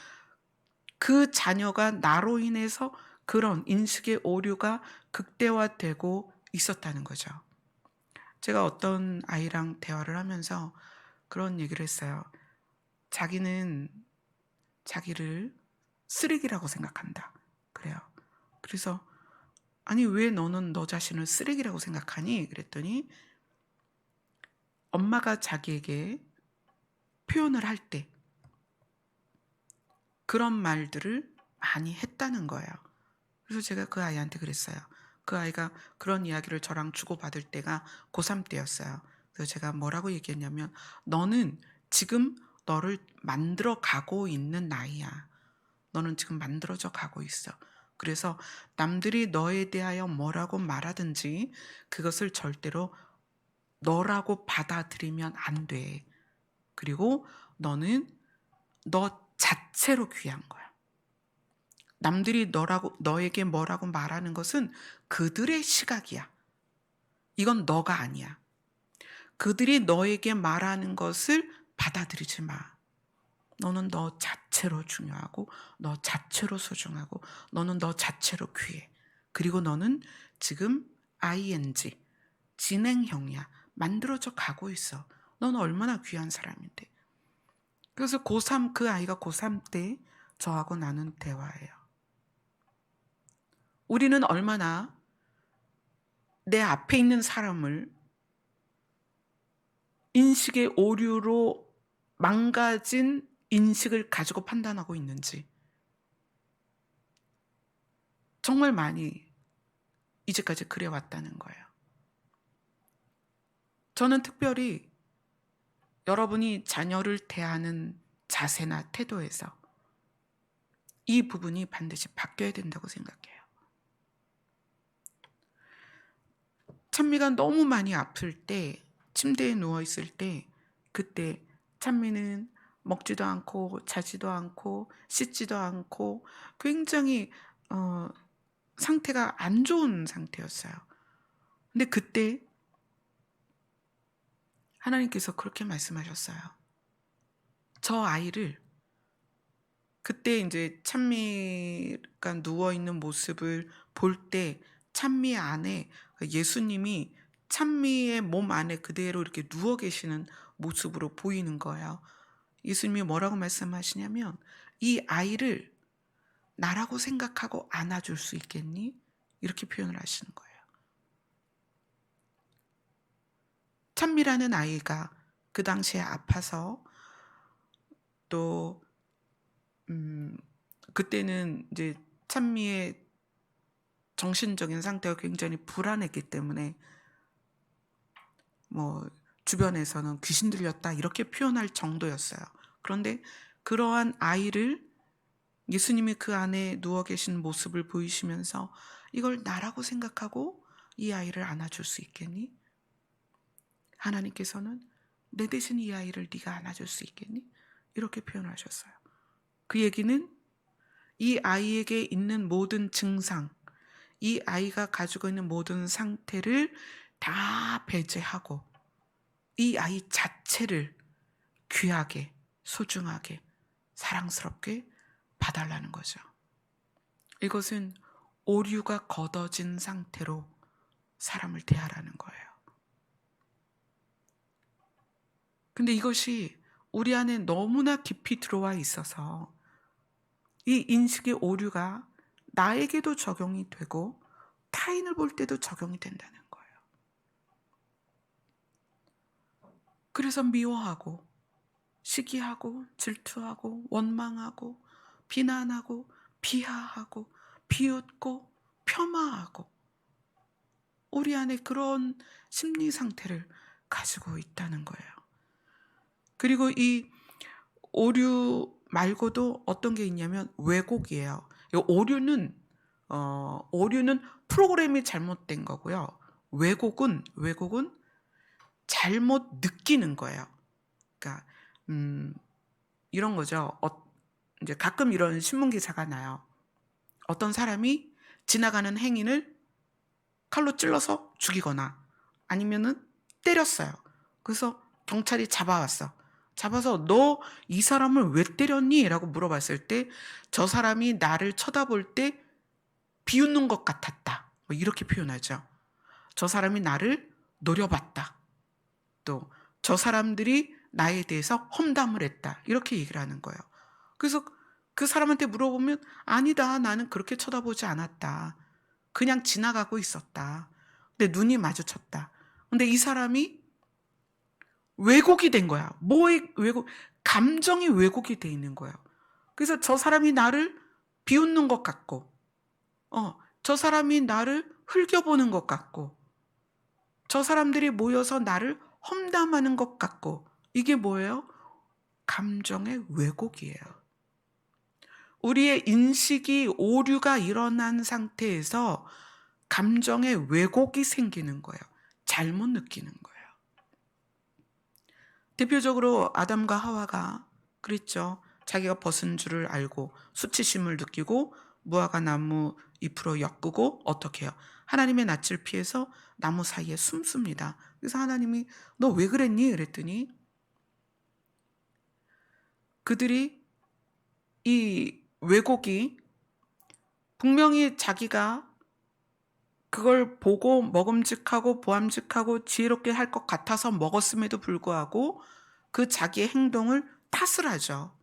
그 자녀가 나로 인해서 그런 인식의 오류가 극대화되고 있었다는 거죠. 제가 어떤 아이랑 대화를 하면서 그런 얘기를 했어요. 자기는 자기를 쓰레기라고 생각한다. 그래요. 그래서 "아니 왜 너는 너 자신을 쓰레기라고 생각하니?" 그랬더니 엄마가 자기에게 표현을 할 때 그런 말들을 많이 했다는 거예요. 그래서 제가 그 아이한테 그랬어요. 그 아이가 그런 이야기를 저랑 주고받을 때가 고3 때였어요. 그래서 제가 뭐라고 얘기했냐면 "너는 지금 너를 만들어 가고 있는 나이야. 너는 지금 만들어져 가고 있어. 그래서 남들이 너에 대하여 뭐라고 말하든지 그것을 절대로 너라고 받아들이면 안 돼. 그리고 너는 너 자체로 귀한 거야. 남들이 너에게 뭐라고 말하는 것은 그들의 시각이야. 이건 너가 아니야. 그들이 너에게 말하는 것을 받아들이지 마. 너는 너 자체로 중요하고 너 자체로 소중하고 너는 너 자체로 귀해. 그리고 너는 지금 ing 진행형이야. 만들어져 가고 있어. 너는 얼마나 귀한 사람인데." 그래서 고3, 그 아이가 고3 때 저하고 나눈 대화예요. 우리는 얼마나 내 앞에 있는 사람을 인식의 오류로 망가진 인식을 가지고 판단하고 있는지 정말 많이 이제까지 그래왔다는 거예요. 저는 특별히 여러분이 자녀를 대하는 자세나 태도에서 이 부분이 반드시 바뀌어야 된다고 생각해요. 찬미가 너무 많이 아플 때, 침대에 누워있을 때, 그때 찬미는 먹지도 않고 자지도 않고 씻지도 않고 굉장히 상태가 안 좋은 상태였어요. 근데 그때 하나님께서 그렇게 말씀하셨어요. 저 아이를, 그때 이제 찬미가 누워있는 모습을 볼 때 찬미 안에 예수님이 찬미의 몸 안에 그대로 이렇게 누워 계시는 모습으로 보이는 거예요. 예수님이 뭐라고 말씀하시냐면, 이 아이를 나라고 생각하고 안아줄 수 있겠니? 이렇게 표현을 하시는 거예요. 찬미라는 아이가 그 당시에 아파서 또 그때는 이제 찬미의 정신적인 상태가 굉장히 불안했기 때문에 뭐 주변에서는 귀신 들렸다 이렇게 표현할 정도였어요. 그런데 그러한 아이를 예수님이 그 안에 누워 계신 모습을 보이시면서 이걸 나라고 생각하고 이 아이를 안아줄 수 있겠니? 하나님께서는 내 대신 이 아이를 네가 안아줄 수 있겠니? 이렇게 표현하셨어요. 그 얘기는 이 아이에게 있는 모든 증상, 이 아이가 가지고 있는 모든 상태를 다 배제하고 이 아이 자체를 귀하게, 소중하게, 사랑스럽게 봐달라는 거죠. 이것은 오류가 걷어진 상태로 사람을 대하라는 거예요. 근데 이것이 우리 안에 너무나 깊이 들어와 있어서 이 인식의 오류가 나에게도 적용이 되고 타인을 볼 때도 적용이 된다는 거예요. 그래서 미워하고 시기하고 질투하고 원망하고 비난하고 비하하고 비웃고 폄하하고 우리 안에 그런 심리 상태를 가지고 있다는 거예요. 그리고 이 오류 말고도 어떤 게 있냐면 왜곡이에요. 이 오류는 프로그램이 잘못된 거고요. 왜곡은 잘못 느끼는 거예요. 그러니까 이런 거죠. 이제 가끔 이런 신문 기사가 나요. 어떤 사람이 지나가는 행인을 칼로 찔러서 죽이거나 아니면은 때렸어요. 그래서 경찰이 잡아왔어. 잡아서 너 이 사람을 왜 때렸니? 라고 물어봤을 때 저 사람이 나를 쳐다볼 때 비웃는 것 같았다. 뭐 이렇게 표현하죠. 저 사람이 나를 노려봤다. 또 저 사람들이 나에 대해서 험담을 했다. 이렇게 얘기를 하는 거예요. 그래서 그 사람한테 물어보면 아니다. 나는 그렇게 쳐다보지 않았다. 그냥 지나가고 있었다. 근데 눈이 마주쳤다. 근데 이 사람이 왜곡이 된 거야. 뭐의 왜곡? 감정이 왜곡이 돼 있는 거예요. 그래서 저 사람이 나를 비웃는 것 같고, 저 사람이 나를 흘겨보는 것 같고, 저 사람들이 모여서 나를 험담하는 것 같고, 이게 뭐예요? 감정의 왜곡이에요. 우리의 인식이 오류가 일어난 상태에서 감정의 왜곡이 생기는 거예요. 잘못 느끼는 거예요. 대표적으로 아담과 하와가 그랬죠. 자기가 벗은 줄을 알고 수치심을 느끼고 무화과 나무 잎으로 엮고 어떻게 해요? 하나님의 낯을 피해서 나무 사이에 숨습니다. 그래서 하나님이 너 왜 그랬니? 그랬더니 그들이 이 왜곡이 분명히 자기가 그걸 보고 먹음직하고 보암직하고 지혜롭게 할 것 같아서 먹었음에도 불구하고 그 자기의 행동을 탓을 하죠.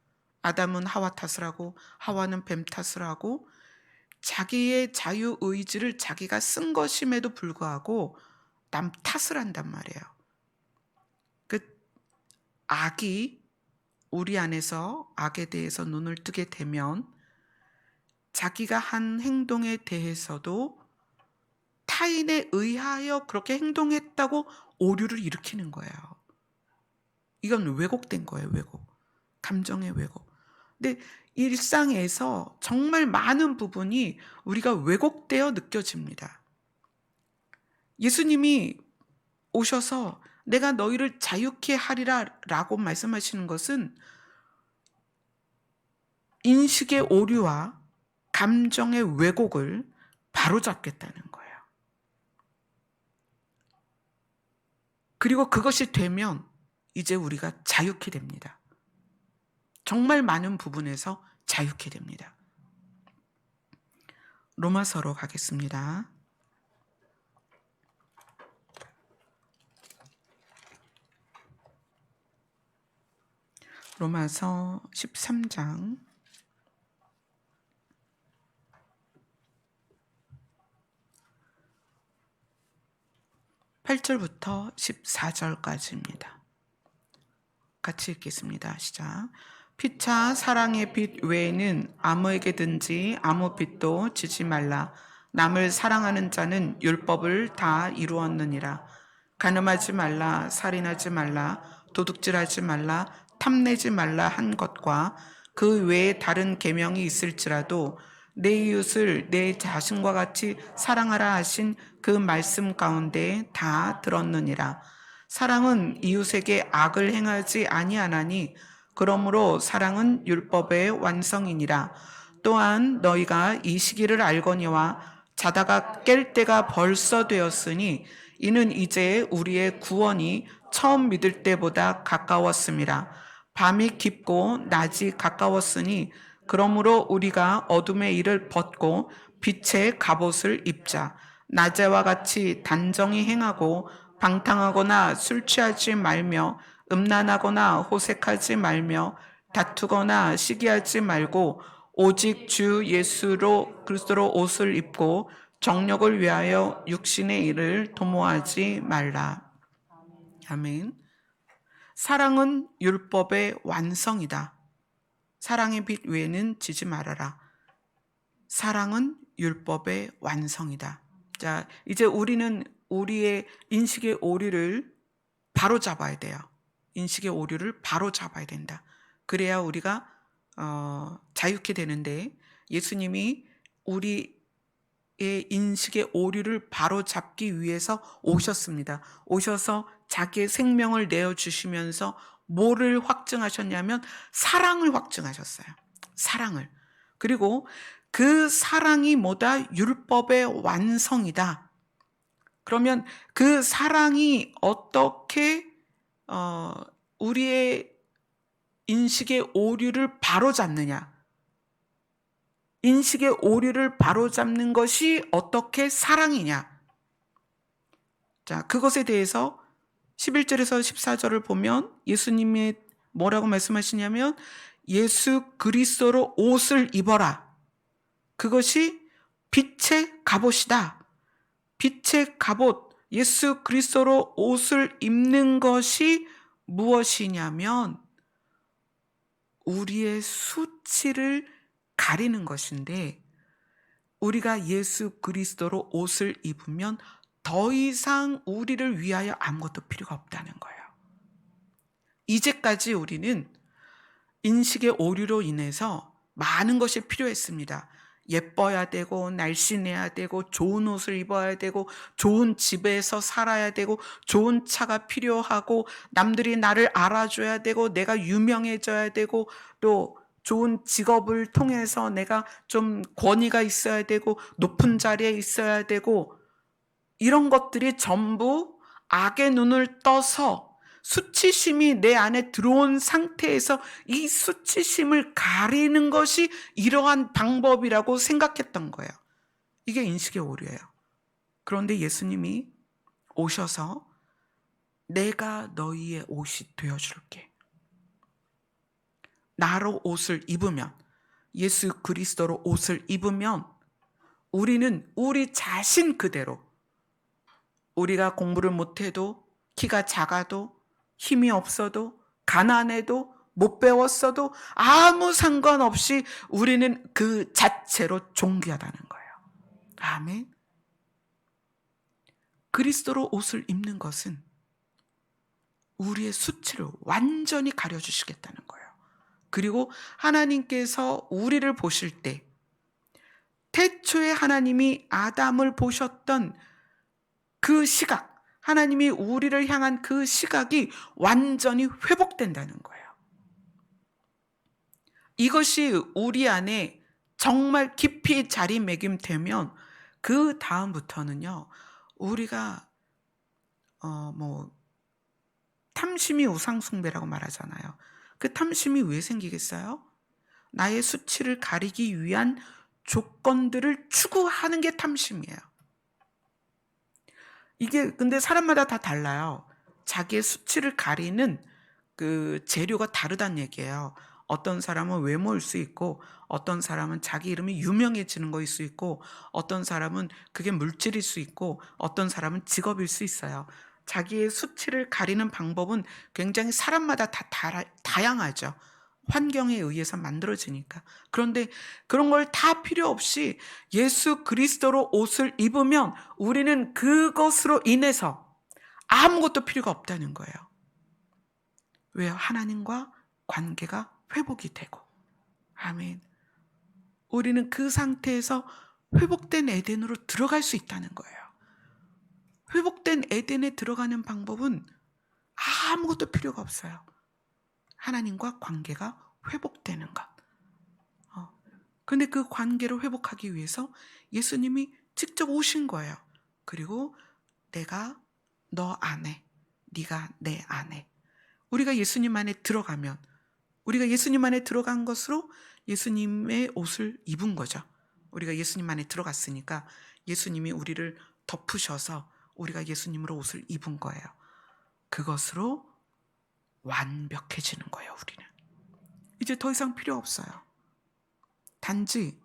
아담은 하와 탓을 하고 하와는 뱀 탓을 하고 자기의 자유의지를 자기가 쓴 것임에도 불구하고 남 탓을 한단 말이에요. 그 악이 우리 안에서 악에 대해서 눈을 뜨게 되면 자기가 한 행동에 대해서도 타인에 의하여 그렇게 행동했다고 오류를 일으키는 거예요. 이건 왜곡된 거예요, 왜곡. 감정의 왜곡. 근데 일상에서 정말 많은 부분이 우리가 왜곡되어 느껴집니다. 예수님이 오셔서 내가 너희를 자유케 하리라 라고 말씀하시는 것은 인식의 오류와 감정의 왜곡을 바로잡겠다는 거예요. 그리고 그것이 되면 이제 우리가 자유케 됩니다. 정말 많은 부분에서 자유케 됩니다. 로마서로 가겠습니다. 로마서 13장 8절부터 14절까지입니다. 같이 읽겠습니다. 시작. 피차 사랑의 빛 외에는 아무에게든지 아무 빛도 지지 말라. 남을 사랑하는 자는 율법을 다 이루었느니라. 간음하지 말라, 살인하지 말라, 도둑질하지 말라, 탐내지 말라 한 것과 그 외에 다른 계명이 있을지라도 내 이웃을 내 자신과 같이 사랑하라 하신 그 말씀 가운데 다 들었느니라. 사랑은 이웃에게 악을 행하지 아니하나니 그러므로 사랑은 율법의 완성이니라. 또한 너희가 이 시기를 알거니와 자다가 깰 때가 벌써 되었으니 이는 이제 우리의 구원이 처음 믿을 때보다 가까웠음이라. 밤이 깊고 낮이 가까웠으니 그러므로 우리가 어둠의 일을 벗고 빛의 갑옷을 입자. 낮에와 같이 단정히 행하고 방탕하거나 술 취하지 말며 음란하거나 호색하지 말며 다투거나 시기하지 말고 오직 주 예수로 그리스도로 옷을 입고 정력을 위하여 육신의 일을 도모하지 말라. 아멘. 사랑은 율법의 완성이다. 사랑의 빛 외에는 지지 말아라. 사랑은 율법의 완성이다. 자, 이제 우리는 우리의 인식의 오류를 바로 잡아야 돼요. 인식의 오류를 바로 잡아야 된다. 그래야 우리가 자유케 되는데 예수님이 우리의 인식의 오류를 바로 잡기 위해서 오셨습니다. 오셔서 자기의 생명을 내어주시면서 뭐를 확증하셨냐면 사랑을 확증하셨어요. 사랑을. 그리고 그 사랑이 뭐다? 율법의 완성이다. 그러면 그 사랑이 어떻게 우리의 인식의 오류를 바로잡느냐? 인식의 오류를 바로잡는 것이 어떻게 사랑이냐? 자, 그것에 대해서 11절에서 14절을 보면 예수님이 뭐라고 말씀하시냐면 예수 그리스도로 옷을 입어라. 그것이 빛의 갑옷이다. 빛의 갑옷, 예수 그리스도로 옷을 입는 것이 무엇이냐면 우리의 수치를 가리는 것인데 우리가 예수 그리스도로 옷을 입으면 더 이상 우리를 위하여 아무것도 필요가 없다는 거예요. 이제까지 우리는 인식의 오류로 인해서 많은 것이 필요했습니다. 예뻐야 되고 날씬해야 되고 좋은 옷을 입어야 되고 좋은 집에서 살아야 되고 좋은 차가 필요하고 남들이 나를 알아줘야 되고 내가 유명해져야 되고 또 좋은 직업을 통해서 내가 좀 권위가 있어야 되고 높은 자리에 있어야 되고 이런 것들이 전부 악의 눈을 떠서 수치심이 내 안에 들어온 상태에서 이 수치심을 가리는 것이 이러한 방법이라고 생각했던 거예요. 이게 인식의 오류예요. 그런데 예수님이 오셔서 내가 너희의 옷이 되어줄게. 나로 옷을 입으면, 예수 그리스도로 옷을 입으면 우리는 우리 자신 그대로 우리가 공부를 못해도 키가 작아도 힘이 없어도 가난해도 못 배웠어도 아무 상관없이 우리는 그 자체로 존귀하다는 거예요. 아멘. 그리스도로 옷을 입는 것은 우리의 수치를 완전히 가려주시겠다는 거예요. 그리고 하나님께서 우리를 보실 때 태초에 하나님이 아담을 보셨던 그 시각, 하나님이 우리를 향한 그 시각이 완전히 회복된다는 거예요. 이것이 우리 안에 정말 깊이 자리매김되면 그 다음부터는요, 우리가 탐심이 우상숭배라고 말하잖아요. 그 탐심이 왜 생기겠어요? 나의 수치를 가리기 위한 조건들을 추구하는 게 탐심이에요. 이게 근데 사람마다 다 달라요. 자기의 수치를 가리는 그 재료가 다르다는 얘기예요. 어떤 사람은 외모일 수 있고, 어떤 사람은 자기 이름이 유명해지는 거일 수 있고, 어떤 사람은 그게 물질일 수 있고, 어떤 사람은 직업일 수 있어요. 자기의 수치를 가리는 방법은 굉장히 사람마다 다 다양하죠. 환경에 의해서 만들어지니까. 그런데 그런 걸 다 필요 없이 예수 그리스도로 옷을 입으면 우리는 그것으로 인해서 아무것도 필요가 없다는 거예요. 왜요? 하나님과 관계가 회복이 되고. 아멘. 우리는 그 상태에서 회복된 에덴으로 들어갈 수 있다는 거예요. 회복된 에덴에 들어가는 방법은 아무것도 필요가 없어요. 하나님과 관계가 회복되는 것. 근데 그 관계를 회복하기 위해서 예수님이 직접 오신 거예요. 그리고 내가 너 안에, 네가 내 안에. 우리가 예수님 안에 들어가면, 우리가 예수님 안에 들어간 것으로 예수님의 옷을 입은 거죠. 우리가 예수님 안에 들어갔으니까 예수님이 우리를 덮으셔서 우리가 예수님으로 옷을 입은 거예요. 그것으로 완벽해지는 거예요, 우리는. 이제 더 이상 필요 없어요. 단지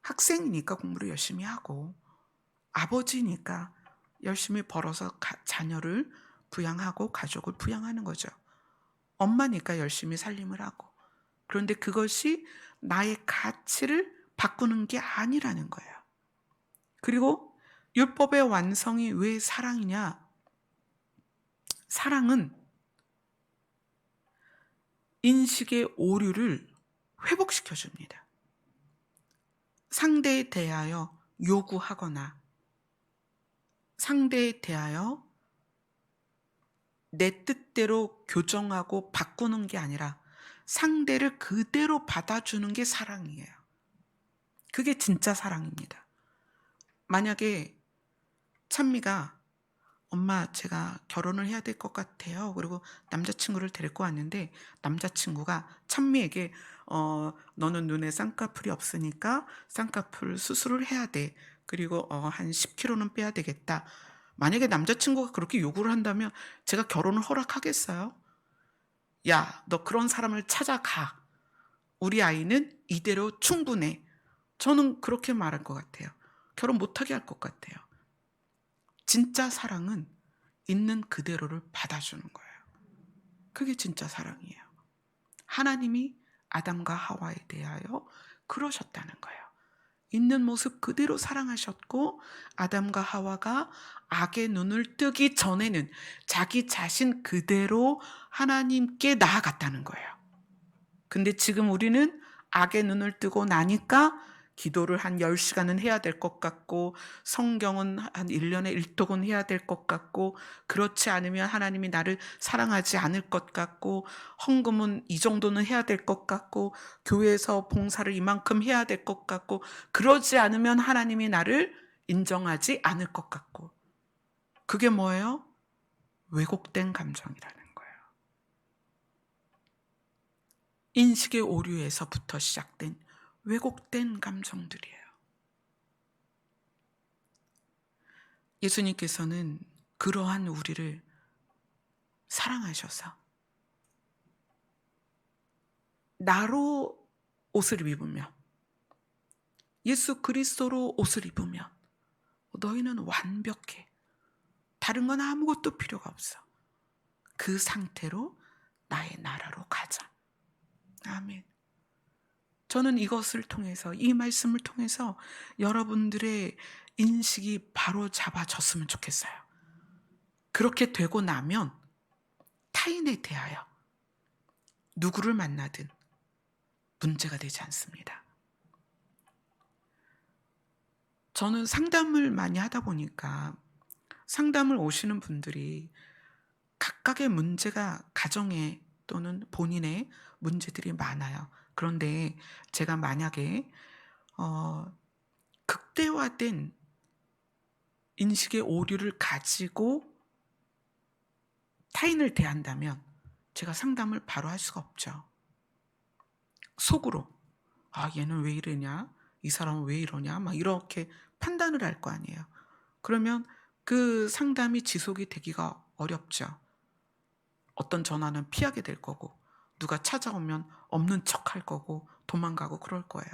학생이니까 공부를 열심히 하고, 아버지니까 열심히 벌어서 자녀를 부양하고 가족을 부양하는 거죠. 엄마니까 열심히 살림을 하고. 그런데 그것이 나의 가치를 바꾸는 게 아니라는 거예요. 그리고 율법의 완성이 왜 사랑이냐? 사랑은 인식의 오류를 회복시켜 줍니다. 상대에 대하여 요구하거나 상대에 대하여 내 뜻대로 교정하고 바꾸는 게 아니라 상대를 그대로 받아주는 게 사랑이에요. 그게 진짜 사랑입니다. 만약에 찬미가 엄마 제가 결혼을 해야 될 것 같아요. 그리고 남자친구를 데리고 왔는데 남자친구가 찬미에게 너는 눈에 쌍꺼풀이 없으니까 쌍꺼풀 수술을 해야 돼. 그리고 한 10kg는 빼야 되겠다. 만약에 남자친구가 그렇게 요구를 한다면 제가 결혼을 허락하겠어요? 야, 너 그런 사람을 찾아가. 우리 아이는 이대로 충분해. 저는 그렇게 말할 것 같아요. 결혼 못하게 할 것 같아요. 진짜 사랑은 있는 그대로를 받아주는 거예요. 그게 진짜 사랑이에요. 하나님이 아담과 하와에 대하여 그러셨다는 거예요. 있는 모습 그대로 사랑하셨고 아담과 하와가 악의 눈을 뜨기 전에는 자기 자신 그대로 하나님께 나아갔다는 거예요. 근데 지금 우리는 악의 눈을 뜨고 나니까 기도를 한 10시간은 해야 될 것 같고 성경은 한 1년에 1독은 해야 될 것 같고 그렇지 않으면 하나님이 나를 사랑하지 않을 것 같고 헌금은 이 정도는 해야 될 것 같고 교회에서 봉사를 이만큼 해야 될 것 같고 그러지 않으면 하나님이 나를 인정하지 않을 것 같고 그게 뭐예요? 왜곡된 감정이라는 거예요. 인식의 오류에서부터 시작된 왜곡된 감정들이에요. 예수님께서는 그러한 우리를 사랑하셔서 나로 옷을 입으며 예수 그리스도로 옷을 입으면 너희는 완벽해. 다른 건 아무것도 필요가 없어. 그 상태로 나의 나라로 가자. 아멘. 저는 이것을 통해서, 이 말씀을 통해서 여러분들의 인식이 바로 잡아졌으면 좋겠어요. 그렇게 되고 나면 타인에 대하여 누구를 만나든 문제가 되지 않습니다. 저는 상담을 많이 하다 보니까 상담을 오시는 분들이 각각의 문제가 가정에 또는 본인의 문제들이 많아요. 그런데 제가 만약에 어 극대화된 인식의 오류를 가지고 타인을 대한다면 제가 상담을 바로 할 수가 없죠. 속으로 '아 얘는 왜 이러냐? 이 사람은 왜 이러냐?' 막 이렇게 판단을 할 거 아니에요. 그러면 그 상담이 지속이 되기가 어렵죠. 어떤 전화는 피하게 될 거고, 누가 찾아오면 없는 척할 거고 도망가고 그럴 거예요.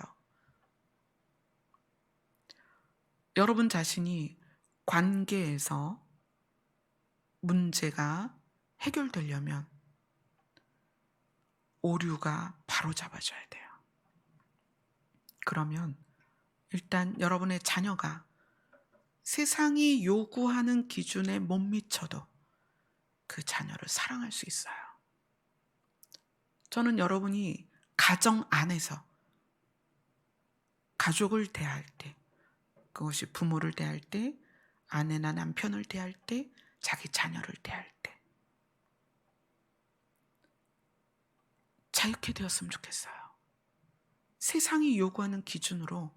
여러분 자신이 관계에서 문제가 해결되려면 오류가 바로잡아져야 돼요. 그러면 일단 여러분의 자녀가 세상이 요구하는 기준에 못 미쳐도 그 자녀를 사랑할 수 있어요. 저는 여러분이 가정 안에서 가족을 대할 때, 그것이 부모를 대할 때, 아내나 남편을 대할 때, 자기 자녀를 대할 때 자유케 되었으면 좋겠어요. 세상이 요구하는 기준으로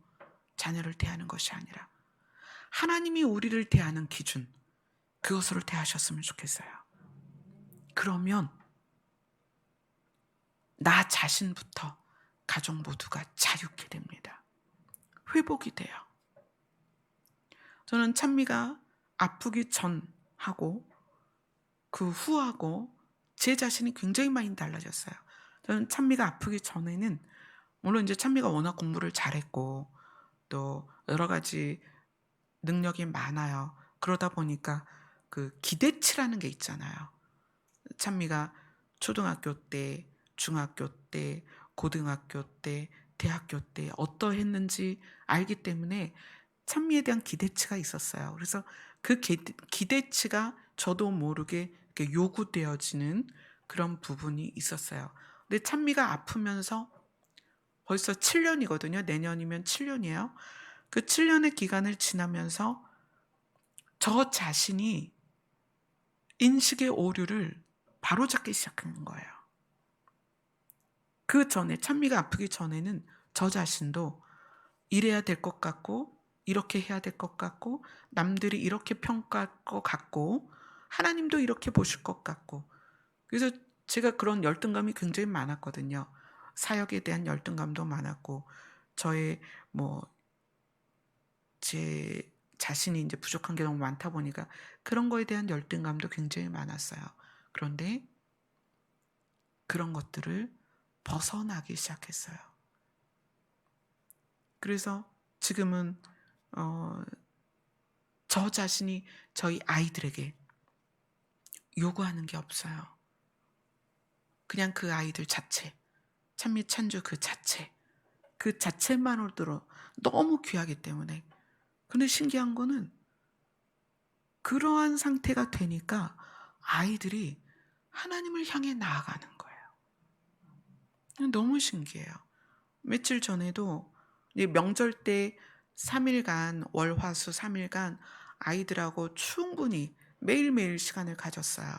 자녀를 대하는 것이 아니라 하나님이 우리를 대하는 기준, 그것으로 대하셨으면 좋겠어요. 그러면 나 자신부터 가족 모두가 자유케 됩니다. 회복이 돼요. 저는 찬미가 아프기 전하고 그 후하고 제 자신이 굉장히 많이 달라졌어요. 저는 찬미가 아프기 전에는, 물론 이제 찬미가 워낙 공부를 잘했고 또 여러 가지 능력이 많아요. 그러다 보니까 그 기대치라는 게 있잖아요. 찬미가 초등학교 때, 중학교 때, 고등학교 때, 대학교 때 어떠했는지 알기 때문에 찬미에 대한 기대치가 있었어요. 그래서 그 기대치가 저도 모르게 이렇게 요구되어지는 그런 부분이 있었어요. 근데 찬미가 아프면서 벌써 7년이거든요. 내년이면 7년이에요. 그 7년의 기간을 지나면서 저 자신이 인식의 오류를 바로잡기 시작한 거예요. 그 전에, 찬미가 아프기 전에는 저 자신도 이래야 될 것 같고, 이렇게 해야 될 것 같고, 남들이 이렇게 평가할 것 같고, 하나님도 이렇게 보실 것 같고, 그래서 제가 그런 열등감이 굉장히 많았거든요. 사역에 대한 열등감도 많았고, 저의 제 자신이 이제 부족한 게 너무 많다 보니까 그런 거에 대한 열등감도 굉장히 많았어요. 그런데 그런 것들을 벗어나기 시작했어요. 그래서 지금은 저 자신이 저희 아이들에게 요구하는 게 없어요. 그냥 그 아이들 자체, 찬미 찬주 그 자체만으로도 너무 귀하기 때문에. 근데 신기한 거는 그러한 상태가 되니까 아이들이 하나님을 향해 나아가는 거예요. 너무 신기해요. 며칠 전에도 명절 때 3일간, 월화수 3일간 아이들하고 충분히 매일매일 시간을 가졌어요.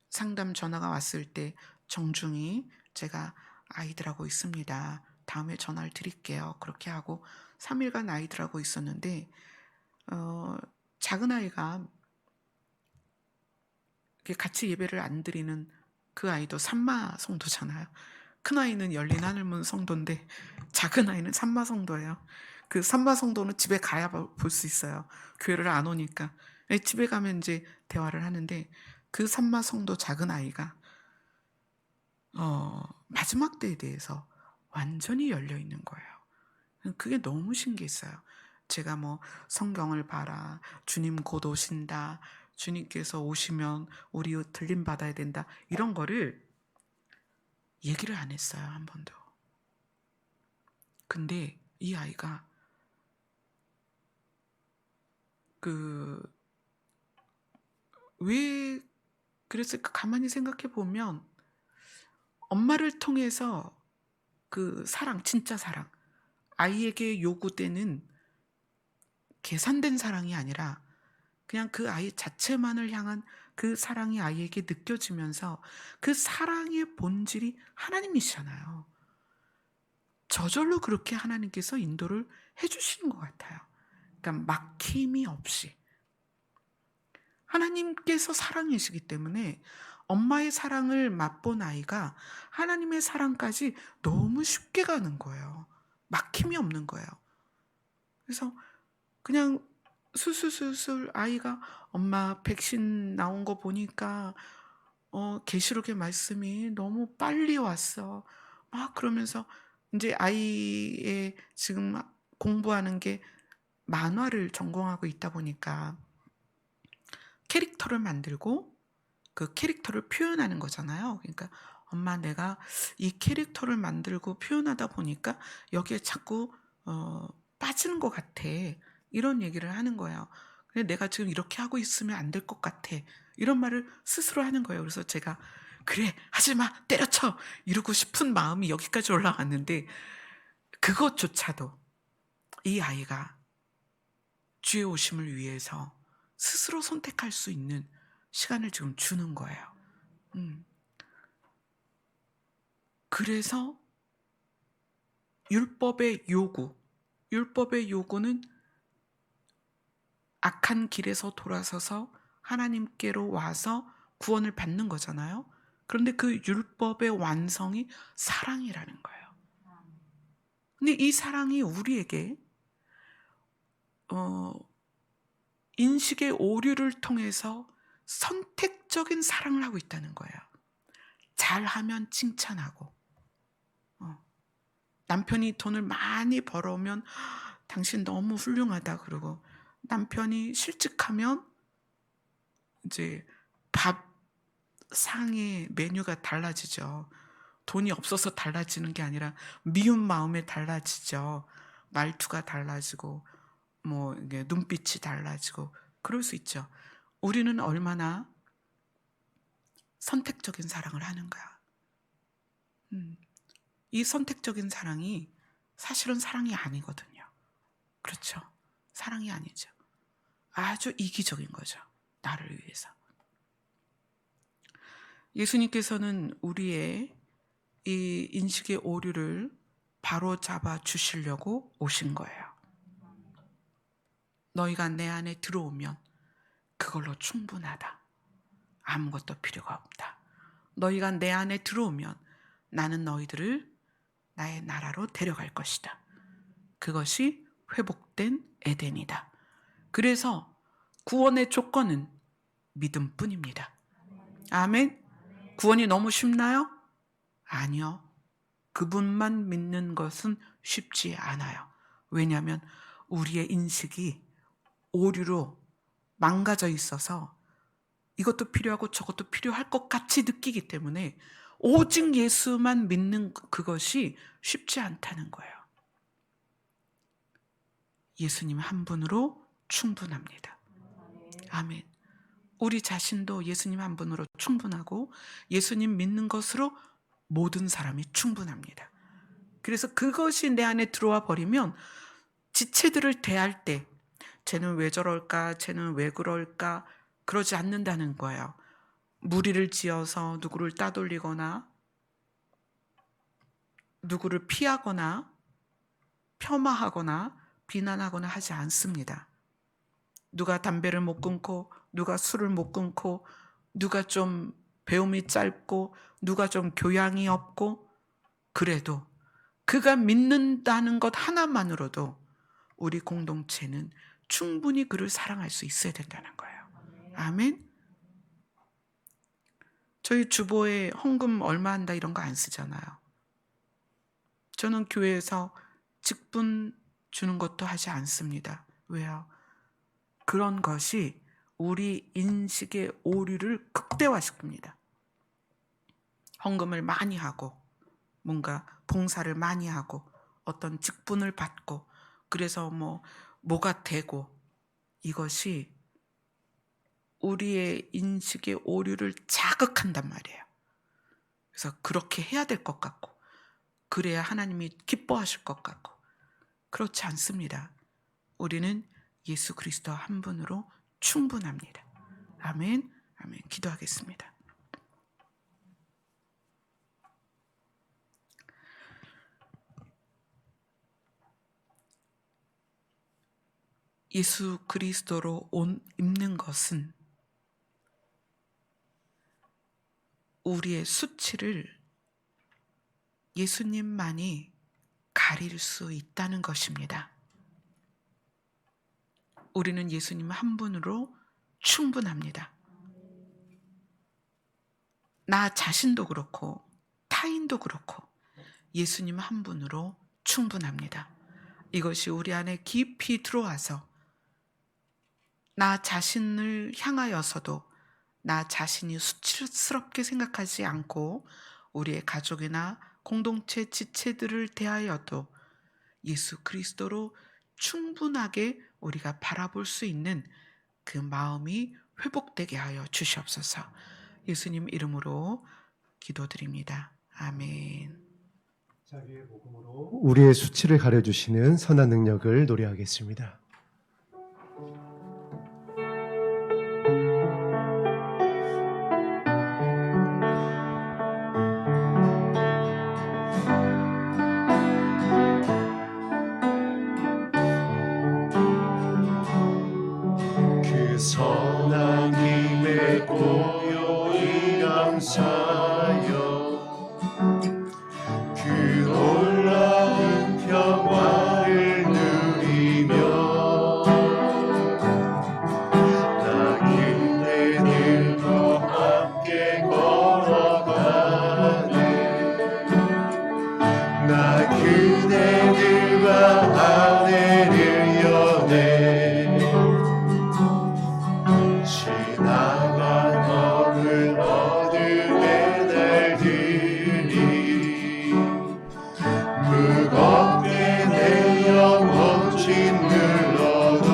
상담 전화가 왔을 때 정중히 제가 아이들하고 있습니다. 다음에 전화를 드릴게요. 그렇게 하고 3일간 아이들하고 있었는데 작은 아이가 같이 예배를 안 드리는 그 아이도 삼마 성도잖아요. 큰 아이는 열린 하늘문 성도인데 작은 아이는 삼마 성도예요. 그 삼마 성도는 집에 가야 볼 수 있어요. 교회를 안 오니까. 집에 가면 이제 대화를 하는데 그 삼마 성도 작은 아이가 마지막 때에 대해서 완전히 열려 있는 거예요. 그게 너무 신기했어요. 제가 성경을 봐라, 주님 곧 오신다, 주님께서 오시면 우리 들림 받아야 된다, 이런 거를 얘기를 안 했어요, 한 번도. 근데 이 아이가 왜 그랬을까 가만히 생각해 보면 엄마를 통해서 사랑, 진짜 사랑, 아이에게 요구되는 계산된 사랑이 아니라 그냥 그 아이 자체만을 향한 그 사랑이 아이에게 느껴지면서 그 사랑의 본질이 하나님이시잖아요. 저절로 그렇게 하나님께서 인도를 해 주시는 것 같아요. 그러니까 막힘이 없이. 하나님께서 사랑이시기 때문에 엄마의 사랑을 맛본 아이가 하나님의 사랑까지 너무 쉽게 가는 거예요. 막힘이 없는 거예요. 그래서 그냥 술술술술 아이가 "엄마 백신 나온 거 보니까 계시록의 말씀이 너무 빨리 왔어." 막 그러면서 인제 아이의 지금 공부하는 게 만화를 전공하고 있다 보니까 캐릭터를 만들고 그 캐릭터를 표현하는 거잖아요. 그러니까 "엄마 내가 이 캐릭터를 만들고 표현하다 보니까 여기에 자꾸 어 빠지는 것 같아." 이런 얘기를 하는 거예요. "근데 내가 지금 이렇게 하고 있으면 안 될 것 같아." 이런 말을 스스로 하는 거예요. 그래서 제가 "그래 하지 마. 때려쳐." 이러고 싶은 마음이 여기까지 올라왔는데 그것조차도 이 아이가 주의 오심을 위해서 스스로 선택할 수 있는 시간을 지금 주는 거예요. 음. 그래서 율법의 요구, 율법의 요구는 악한 길에서 돌아서서 하나님께로 와서 구원을 받는 거잖아요. 그런데 그 율법의 완성이 사랑이라는 거예요. 근데 이 사랑이 우리에게 어 인식의 오류를 통해서 선택적인 사랑을 하고 있다는 거예요. 잘하면 칭찬하고 남편이 돈을 많이 벌어오면 "당신 너무 훌륭하다." 그러고 남편이 실직하면 이제 밥상의 메뉴가 달라지죠. 돈이 없어서 달라지는 게 아니라 미운 마음에 달라지죠. 말투가 달라지고 뭐 이게 눈빛이 달라지고 그럴 수 있죠. 우리는 얼마나 선택적인 사랑을 하는가. 음. 이 선택적인 사랑이 사실은 사랑이 아니거든요. 그렇죠. 사랑이 아니죠. 아주 이기적인 거죠. 나를 위해서. 예수님께서는 우리의 이 인식의 오류를 바로잡아 주시려고 오신 거예요. 너희가 내 안에 들어오면 그걸로 충분하다. 아무것도 필요가 없다. 너희가 내 안에 들어오면 나는 너희들을 나의 나라로 데려갈 것이다. 그것이 회복된 에덴이다. 그래서 구원의 조건은 믿음뿐입니다. 아멘. 구원이 너무 쉽나요? 아니요. 그분만 믿는 것은 쉽지 않아요. 왜냐하면 우리의 인식이 오류로 망가져 있어서 이것도 필요하고 저것도 필요할 것 같이 느끼기 때문에 오직 예수만 믿는 그것이 쉽지 않다는 거예요. 예수님 한 분으로 충분합니다. 아멘. 우리 자신도 예수님 한 분으로 충분하고 예수님 믿는 것으로 모든 사람이 충분합니다. 그래서 그것이 내 안에 들어와 버리면 지체들을 대할 때 쟤는 왜 저럴까? 쟤는 왜 그럴까? 그러지 않는다는 거예요. 무리를 지어서 누구를 따돌리거나 누구를 피하거나 폄하하거나 비난하거나 하지 않습니다. 누가 담배를 못 끊고 누가 술을 못 끊고 누가 좀 배움이 짧고 누가 좀 교양이 없고 그래도 그가 믿는다는 것 하나만으로도 우리 공동체는 충분히 그를 사랑할 수 있어야 된다는 거예요. 아멘. 저희 주보에 헌금 얼마 한다 이런 거 안 쓰잖아요. 저는 교회에서 직분 주는 것도 하지 않습니다. 왜요? 그런 것이 우리 인식의 오류를 극대화시킵니다. 헌금을 많이 하고 뭔가 봉사를 많이 하고 어떤 직분을 받고 그래서 뭐가 되고, 이것이 우리의 인식의 오류를 자극한단 말이에요. 그래서 그렇게 해야 될 것 같고 그래야 하나님이 기뻐하실 것 같고, 그렇지 않습니다. 우리는 예수 그리스도 한 분으로 충분합니다. 아멘. 아멘. 기도하겠습니다. 예수 그리스도로 옷 입는 것은 우리의 수치를 예수님만이 가릴 수 있다는 것입니다. 우리는 예수님 한 분으로 충분합니다. 나 자신도 그렇고 타인도 그렇고 예수님 한 분으로 충분합니다. 이것이 우리 안에 깊이 들어와서 나 자신을 향하여서도 나 자신이 수치스럽게 생각하지 않고 우리의 가족이나 공동체 지체들을 대하여도 예수 그리스도로 충분하게 우리가 바라볼 수 있는 그 마음이 회복되게 하여 주시옵소서. 예수님 이름으로 기도드립니다. 아멘. 자기의 복음으로 우리의 수치를 가려주시는 선한 능력을 노래하겠습니다. 그 선한 힘에 고요히 감사하여 그 놀라운 평화를 누리며 나 그대들과 함께 걸어가네. 나 그대들과 아내를 여네. 지나간 너무 어둠의 날들이 무겁게 내 영혼 짓눌러도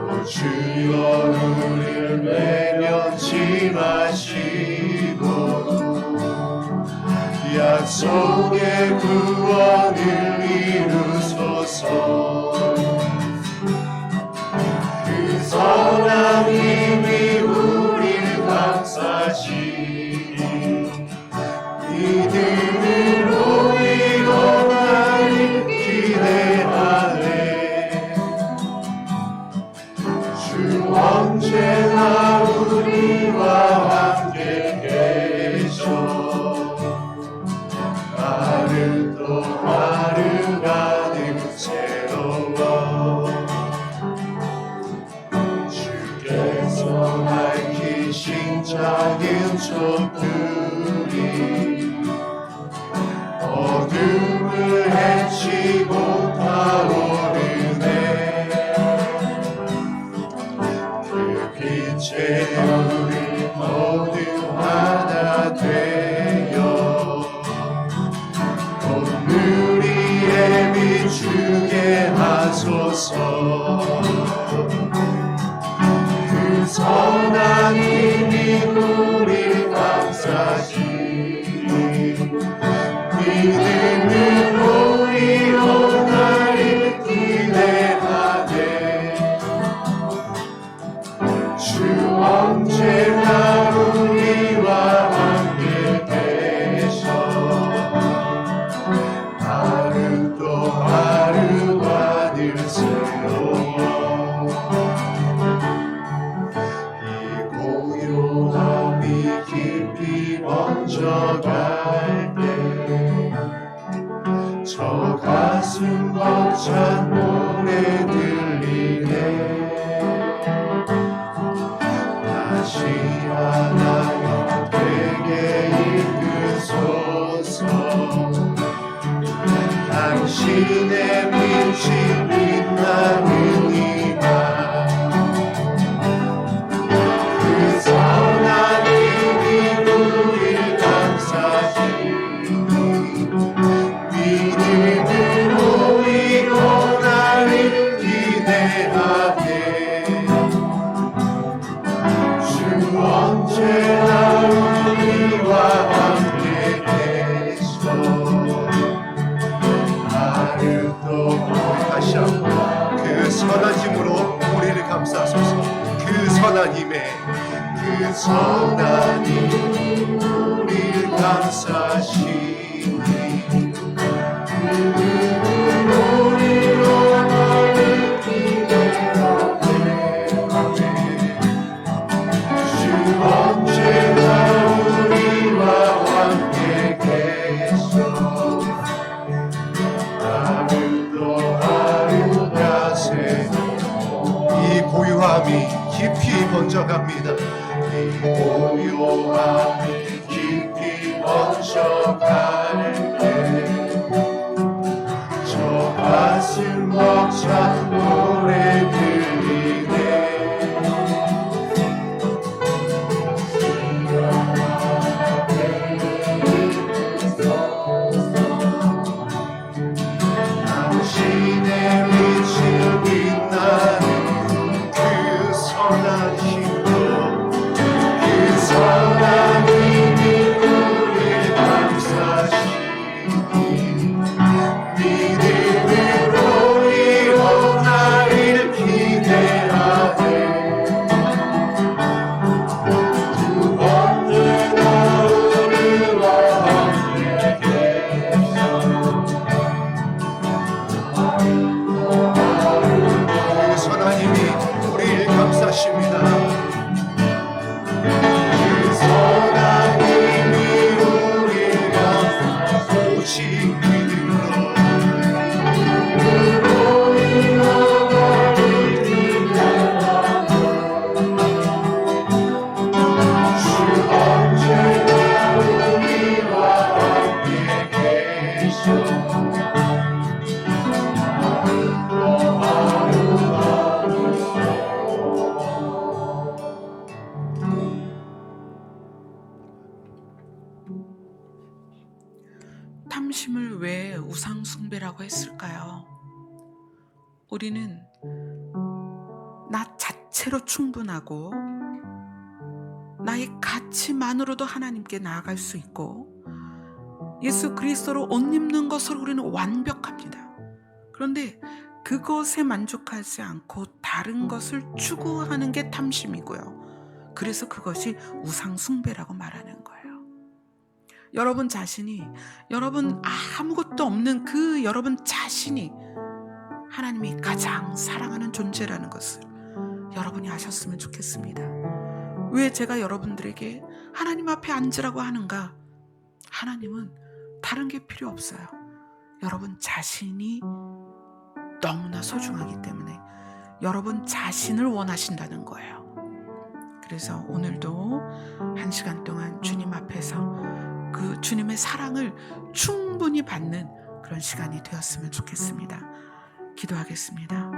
오 주여 우릴 외면치 마시고 약속의 구원을 이루소서. 그 선한 힘이 우릴 감싸시니 믿음으로 일어나길 기대하네. 주 언제나 우리와 함께 계셔. 하루 또 하루가 늘 새로워. 주께서 밝히신 작은 촛불이 어둠을 헤치고 타오르네. 그 빛에 우리 모두 하나 되어 온누리에 비추게 하소서. 그 선한 힘이 우릴 감싸시니 믿음으로 일어나길 기대하네. 주 언제나 우리와 함께 계셔. 하루 또 하루가 늘 새로워. 이 고요함이 깊이 번져갈 때 저 가슴 벅찬 노래 들리네. 다시 하나여 되게 이끄소서. 당신의 빛이 빛나는 이밤 그 선한 힘이 우릴 다시 한번 그 선한 힘으로 우리를 감싸소서. 그 선한 힘에 그 선한 힘 우리를 감싸시니 언제나 우리와 함께 계셔. 하늘도 하루가 새고 이 고요함이 깊이 번져갑니다. 이 고요함이 깊이 번져갈 때 저 가슴 벅찬 노래 들리네. 당신의 빛을 빛나는 그 선한 힘으로 그 선한 힘이 우리를 감싸시니 믿음으로 일어나길 기대하네. 두 언제나 우리와 함께 계셔. 그 선한 힘이 우리를 감싸십니다. 그 선한 힘이 우리를 감싸 오직 믿음으로 주 언제나 우리와 함께 계셔. 탐심을 왜 우상숭배라고 했을까요? 우리는 나 자체로 충분하고 나의 가치만으로도 하나님께 나아갈 수 있고 예수 그리스도로 옷 입는 것으로 우리는 완벽합니다. 그런데 그것에 만족하지 않고 다른 것을 추구하는 게 탐심이고요. 그래서 그것이 우상숭배라고 말하는 거예요. 여러분 자신이, 여러분 아무것도 없는 그 여러분 자신이 하나님이 가장 사랑하는 존재라는 것을 여러분이 아셨으면 좋겠습니다. 왜 제가 여러분들에게 하나님 앞에 앉으라고 하는가? 하나님은 다른 게 필요 없어요. 여러분 자신이 너무나 소중하기 때문에 여러분 자신을 원하신다는 거예요. 그래서 오늘도 1시간 동안 주님 앞에서 그 주님의 사랑을 충분히 받는 그런 시간이 되었으면 좋겠습니다. 기도하겠습니다.